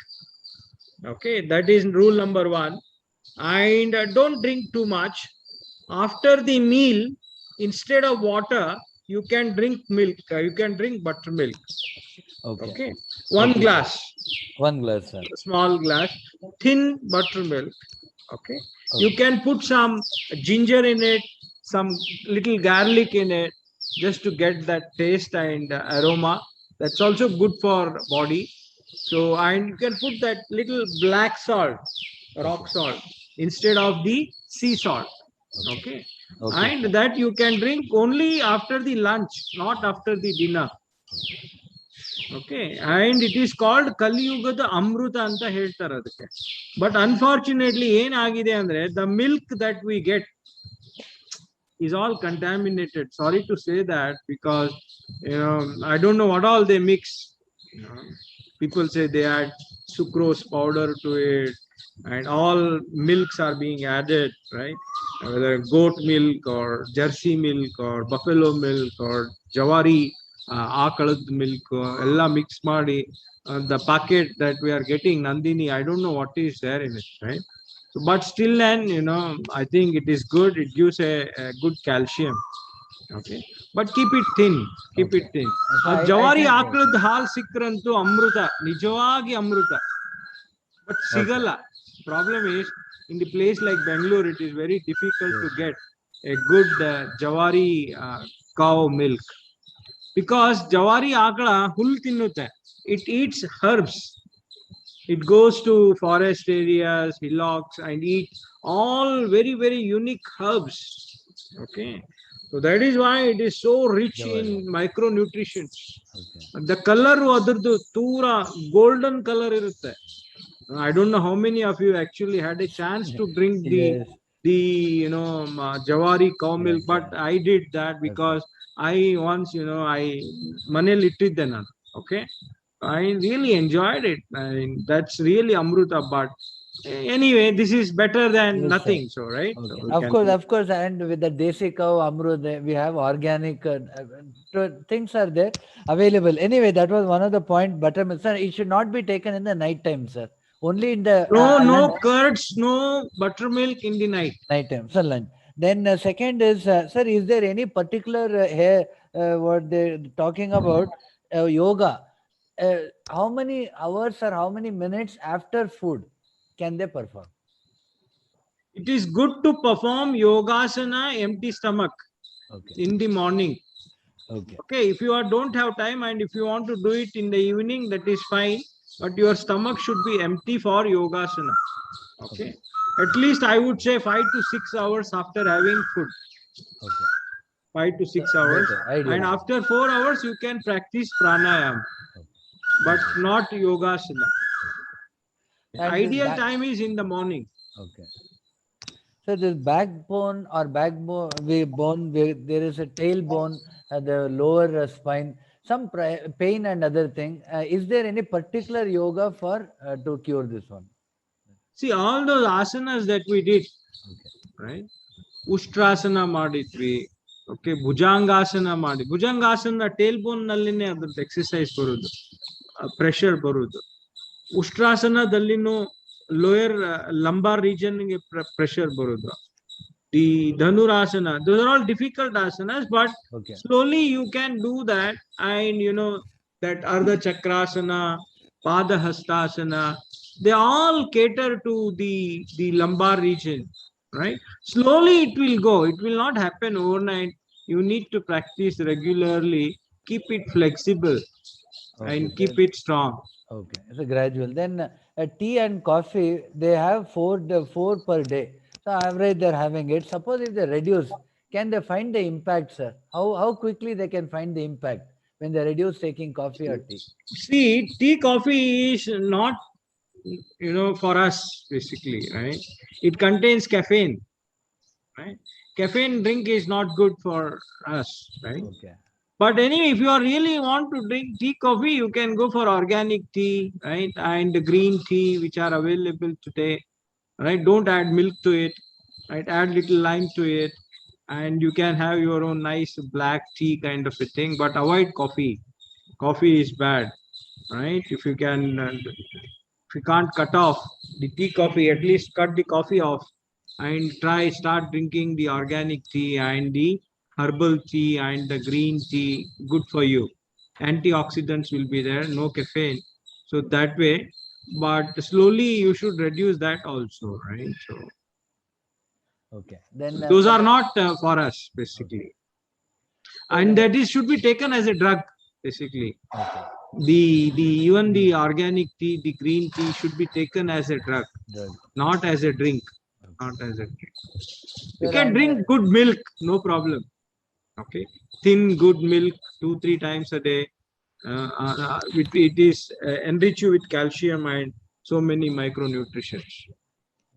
Okay, that is rule number one. And don't drink too much. After the meal, instead of water, you can drink milk. You can drink buttermilk. Okay. One glass. One glass, sir. Small glass, thin buttermilk. Okay. You can put some ginger in it, some little garlic in it, just to get that taste and aroma. That's also good for body. So, and you can put that little black salt, rock salt, instead of the sea salt. Okay. And that you can drink only after the lunch, not after the dinner. Okay. And it is called Kaliyugada Amruta anta heltare. But unfortunately, the milk that we get is all contaminated. Sorry to say that, because I don't know what all they mix. You know, people say they add sucrose powder to it, and all milks are being added, right? Whether goat milk or jersey milk or buffalo milk or jawari ಆಕಳದ milk, ಎಲ್ಲ mix ಮಾಡಿ the packet that we are getting, Nandini, I don't know what is there in it, right? So, but still, and I think it is good. It gives a good calcium. Okay, but keep it thin. Keep Okay. it thin. So I ಜವಾರಿ can- ಆಕಳದ ಹಾಲು ಸಿಕ್ಕರಂತೂ ಅಮೃತ, ನಿಜವಾಗಿ ಅಮೃತ. But sigala. Problem is, in the place like Bangalore, it is very difficult to get a good jawari cow milk, because jawari akala hull tinnute. It eats herbs. It goes to forest areas, hillocks, and eat all very, very unique herbs. Okay, so that is why it is so rich in micronutrients. The color adradu tura golden color irutte. I don't know how many of you actually had a chance to drink the jawari cow milk, but I did that because I once I manel ittidde nanu. Okay, I really enjoyed it. I mean, that's really amruta. But anyway, this is better than nothing. So, right? Okay. So Of course, and with the desi cow amrud, we have organic things are there available. Anyway, that was one of the point. Buttermilk, sir, it should not be taken in the night time, sir. Only in the no curds, no buttermilk in the night. Night time, sir. Lunch. Then second is, sir, is there any particular hair what they're talking about yoga? How many hours or how many minutes after food can they perform? It is good to perform yogasana empty stomach in the morning. Okay, if you don't have time and if you want to do it in the evening, that is fine. But your stomach should be empty for yogasana. Okay. At least I would say 5 to 6 hours after having food. 5 to 6 hours. And after 4 hours, you can practice pranayama, but not yogasana. The ideal time is in the morning. Okay. So this backbone or bone, there is a tailbone, the lower spine, some pain and other thing. Is there any particular yoga for to cure this one? See, all those asanas that we did, right? Ustrasana maditvi, okay, Bhujangasana madi. Bhujangasana tailbone nalline adrad exercise barudu, pressure barudu. Ustrasana dallinu lower lumbar region ge pressure barudu. The Dhanurasana, those are all difficult asanas, but slowly you can do that. And that Ardha Chakrasana, Pada Hastasana, they all cater to the lumbar region, right? Slowly it will go. It will not happen overnight. You need to practice regularly, keep it flexible, and keep it strong. Okay, it's a gradual. Then tea and coffee, they have four per day. So average they're having it. Suppose if they reduce, can they find the impact, sir? How quickly they can find the impact when they reduce taking coffee or tea? See, tea, coffee is not for us, basically, right? It contains caffeine, right? Caffeine drink is not good for us, right? Okay. But anyway, if you really want to drink tea, coffee, you can go for organic tea, right? And the green tea, which are available today, right? Don't add milk to it, right? Add little lime to it, and you can have your own nice black tea kind of a thing, but avoid coffee. Coffee is bad, right? If you can't cut off the tea, coffee, at least cut the coffee off and start drinking the organic tea and the herbal tea and the green tea. Good for you. Antioxidants will be there, no caffeine. So that way, but slowly you should reduce that also, right? So okay, then those are not for us, basically. And that should be taken as a drug, basically. Even the organic tea, the green tea should be taken as a drug, not as a drink. Not as a drink. You can drink good milk, no problem. Okay, thin good milk 2-3 times a day. It is enrich you with calcium and so many micronutrients.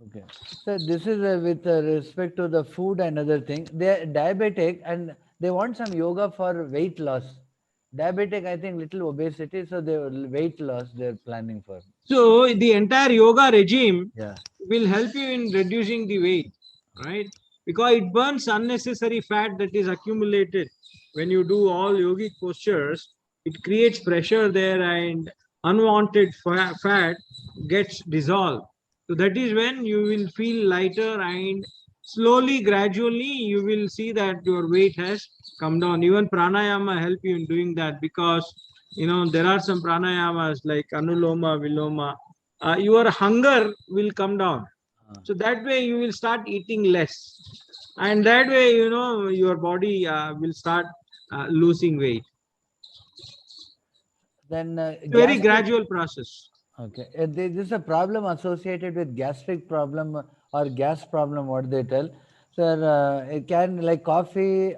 Okay. So this is with respect to the food and other thing. They are diabetic and they want some yoga for weight loss. Diabetic, I think, little obesity, so they weight loss they're planning for. So the entire yoga regime Yeah. will help you in reducing the weight, right? Because it burns unnecessary fat that is accumulated when you do all yogic postures. It creates pressure there, and unwanted fat gets dissolved. So that is when you will feel lighter, and slowly, gradually, you will see that your weight has come down. Even pranayama help you in doing that, because there are some pranayamas like anuloma, viloma. Your hunger will come down. So that way you will start eating less, and that way your body will start losing weight. Then Very gastric. gradual process. Okay. This is a problem associated with gastric problem or gas problem, what they tell. Sir, it can like coffee,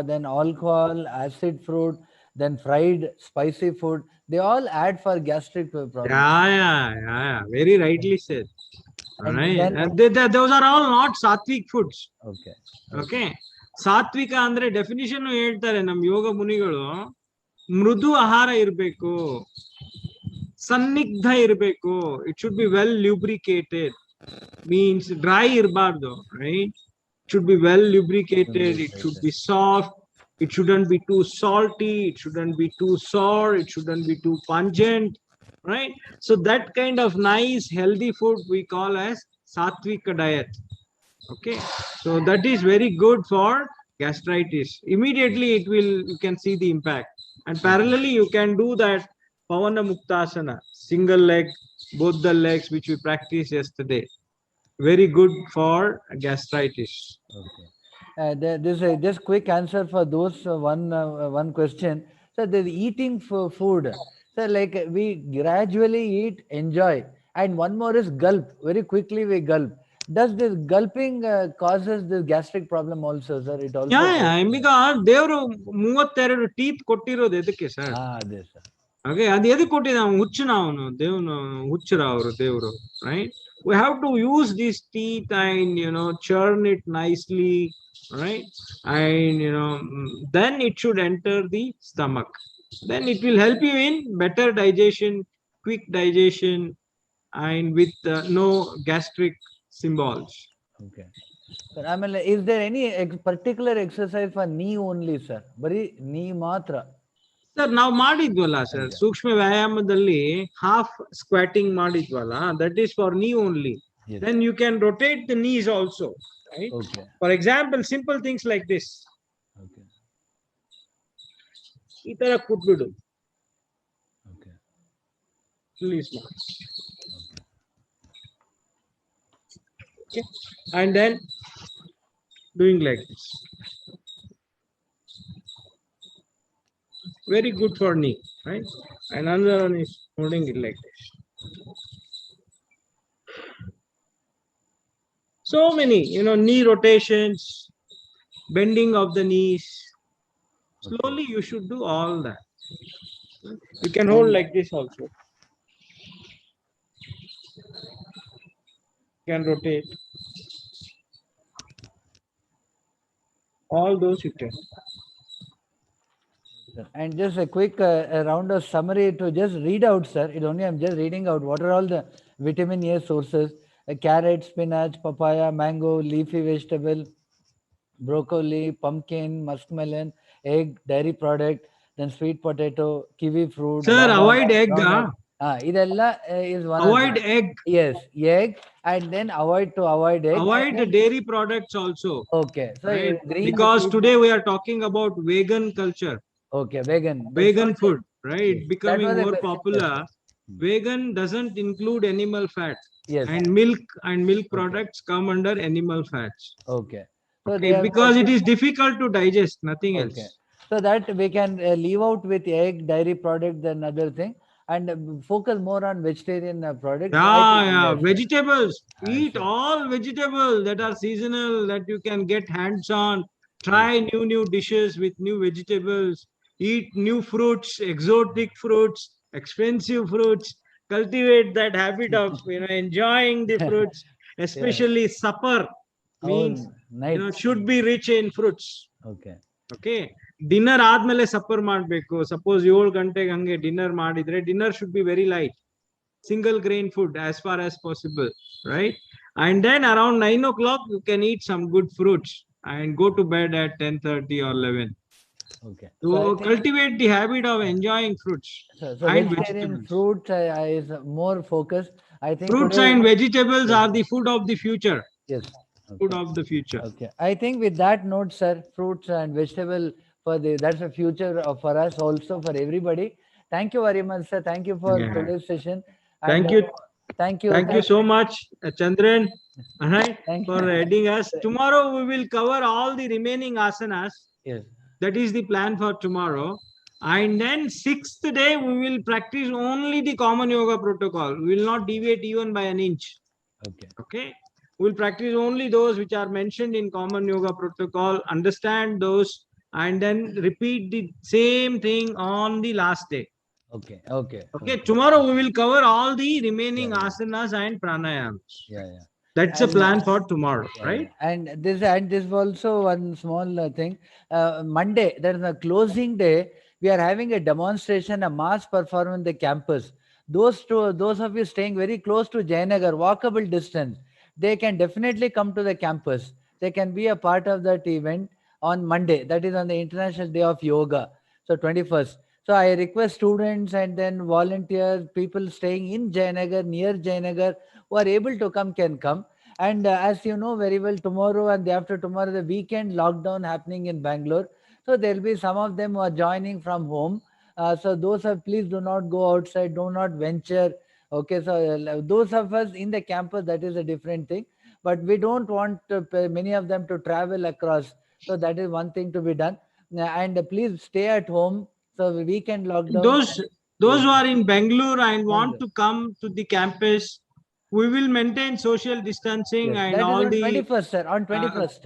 then alcohol, acid fruit, then fried spicy food. They all add for gastric problem. Yeah. Very rightly said. And Right. then, And those are all not sattvic foods. okay. Okay. ಸಾತ್ವಿಕ ಅಂದ್ರೆ definition ಹೇಳ್ತಾರೆ ನಮ್ ಯೋಗ ಮುನಿಗಳು. ಮೃದು ಆಹಾರ ಇರಬೇಕು, ಸನ್ನಿಗ್ಧ ಇರಬೇಕು. It should be well lubricated, means dry ಇರಬಾರ್ದು, right? It should be well lubricated, it should be soft, it shouldn't be too salty, it shouldn't be too sour, it shouldn't be too pungent, right? So that kind of nice healthy food we call as satvika diet. Okay, so that is very good for gastritis. Immediately you can see the impact, and parallelly you can do that pavana muktasana, single leg, both the legs, which we practiced yesterday. Very good for gastritis. Okay. This just quick answer for those one question. So the eating food. So like we gradually eat, enjoy, and one more is gulp. Very quickly we gulp. Does this gulping causes this gastric problem also, sir? It also. Because ದೇವರು 32 teeth ಕೊಟ್ಟಿರೋದು ಎದಕ್ಕೆ sir? ಅದೇ sir. ಹಾಗೆ ಅದು ಎದಕ್ಕೆ ಕೊಟ್ಟಿದ್ದ? ಹುಚ್ಚನ ಅವನು, ದೇವನು ಹುಚ್ಚರ ಅವರು ದೇವರು, right? We have to use these teeth and churn it nicely, right? And then it should enter the stomach. Then it will help you in better digestion, quick digestion, and with no gastric symbols. Okay. Sir, I mean, is there any particular exercise for knee only, sir? Bari knee matra. Sir ನಾವು ಮಾಡಿದ್ವಲ್ಲ sir, ಸೂಕ್ಷ್ಮ ವ್ಯಾಯಾಮದಲ್ಲಿ half squatting ಮಾಡಿದ್ವಲ್ಲ, that is for knee only. Then you can rotate the knees also, right? For example simple things like this. ಈ ತರ ಕೂತ್ಬಿಡು, please. And then doing like this. Very good for knee, right? And another one is holding it like this. So many, knee rotations, bending of the knees. Slowly you should do all that. You can hold like this also. You can rotate. All those you can. And just a quick round of summary to just read out, sir. I'm just reading out what are all the vitamin A sources: carrot, spinach, papaya, mango, leafy vegetable, broccoli, pumpkin, muskmelon, egg, dairy product, then sweet potato, kiwi fruit. Sir, avoid egg. Idella is one. Avoid egg. Yes, egg, and then avoid egg. Avoid the dairy products also. Okay, so right? green Because today we are talking about vegan culture. Okay, vegan. Vegan food, right? Yes. Becoming more popular. Vegan doesn't include animal fat. Yes. And milk products come under animal fats. Okay. So because it is difficult to digest, nothing else. So that we can leave out with egg, dairy product, then other thing, and focus more on vegetarian products. Yeah. Vegetables. Eat all vegetables that are seasonal, that you can get hands on. Try new dishes with new vegetables. Eat new fruits, exotic fruits, expensive fruits. Cultivate that habit of enjoying the fruits. especially supper means night. should be rich in fruits. Okay. Okay, dinner ಆದ್ಮೇಲೆ supper ಮಾಡಬೇಕು. Suppose 7 ಗಂಟೆಗೆ ಹಂಗೆ dinner ಮಾಡಿದ್ರೆ dinner should be very light, single grain food as far as possible, right? And then around 9 o'clock you can eat some good fruits and go to bed at 10:30 or 11. Okay. To cultivate the habit of enjoying fruits So and vegetarian vegetables. fruits is more focused. I think Fruits today, and vegetables are the food of the future. yes. Food Okay. of the future. Okay. I think with that note, sir, fruits and vegetable that's a future for us also, for everybody. Thank you very much, sir. Thank you for Yeah. today's session. And, Thank you. Thank you. Thank you so much, Chandran, all right, Thank for you. aiding us. Tomorrow we will cover all the remaining asanas. Yes. That is the plan for tomorrow. And then 6th day, we will practice only the common yoga protocol. We will not deviate even by an inch. Okay. Okay. We will practice only those which are mentioned in common yoga protocol, understand those, and then repeat the same thing on the last day. Okay. Okay. Okay. Tomorrow we will cover all the remaining Yeah, yeah. asanas and pranayams. Yeah, yeah. That's a And, plan for tomorrow, yeah, right? yeah. And this also one small thing. Monday, there is a closing day. We are having a demonstration, a mass performance in the campus. Those of you staying very close to Jayanagar, walkable distance, they can definitely come to the campus. They can be a part of that event on Monday. That is on the International Day of Yoga, so 21st. So I request students and then volunteers, people staying in Jayanagar, near Jayanagar, who are able to come can come. And as you know very well, tomorrow and the after tomorrow, the weekend lockdown happening in Bangalore. So there will be some of them who are joining from home. So those of please do not go outside, do not venture. Okay, so those of us in the campus, that is a different thing. But we don't want many of them to travel across. So that is one thing to be done. And please stay at home. So weekend lockdown. Those who are in Bangalore and want Bangalore. to come to the campus, we will maintain social distancing Yes, and that is all on the 21st, sir. On 21st.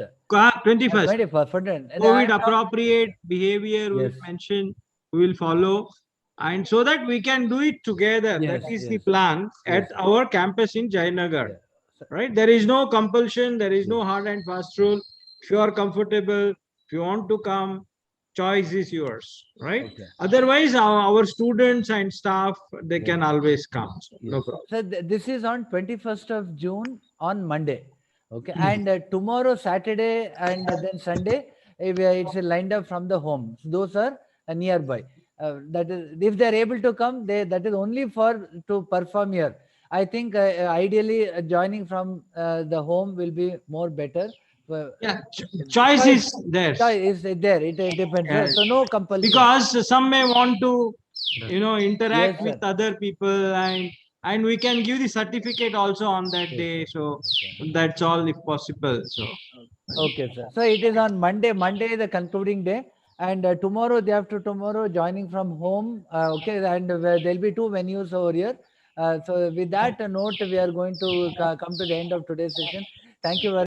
21st 21st. COVID appropriate behavior we will Yes. mention, we will follow, and so that we can do it together. Yes, That is the yes, plan at yes. our campus in Jayanagar. Yeah. So, Right? There is no compulsion, there is no yes. hard and fast rule. If you are comfortable, if you want to come, choice is yours, right? Okay. Otherwise, our students and staff, they Yes. can always come. So no Yes. problem. So this is on 21st of June on Monday. Okay. And tomorrow, Saturday, and then Sunday, it's lined up from the home. So those are nearby. That is, if they are able to come, that is only for to perform here. I think ideally joining from the home will be more better. Yeah, choice is there. Choice is there. It depends. Yeah. So no compulsion. Because some may want to, interact Yes, with sir. other people, and we can give the certificate also on that Yes, day. sir. So Okay. that's all if possible. So Okay, sir. So it is on Monday. Monday is the concluding day, and tomorrow, day after tomorrow, joining from home. Okay, and there'll be two venues over here. So with that note, we are going to come to the end of today's session. Thank you very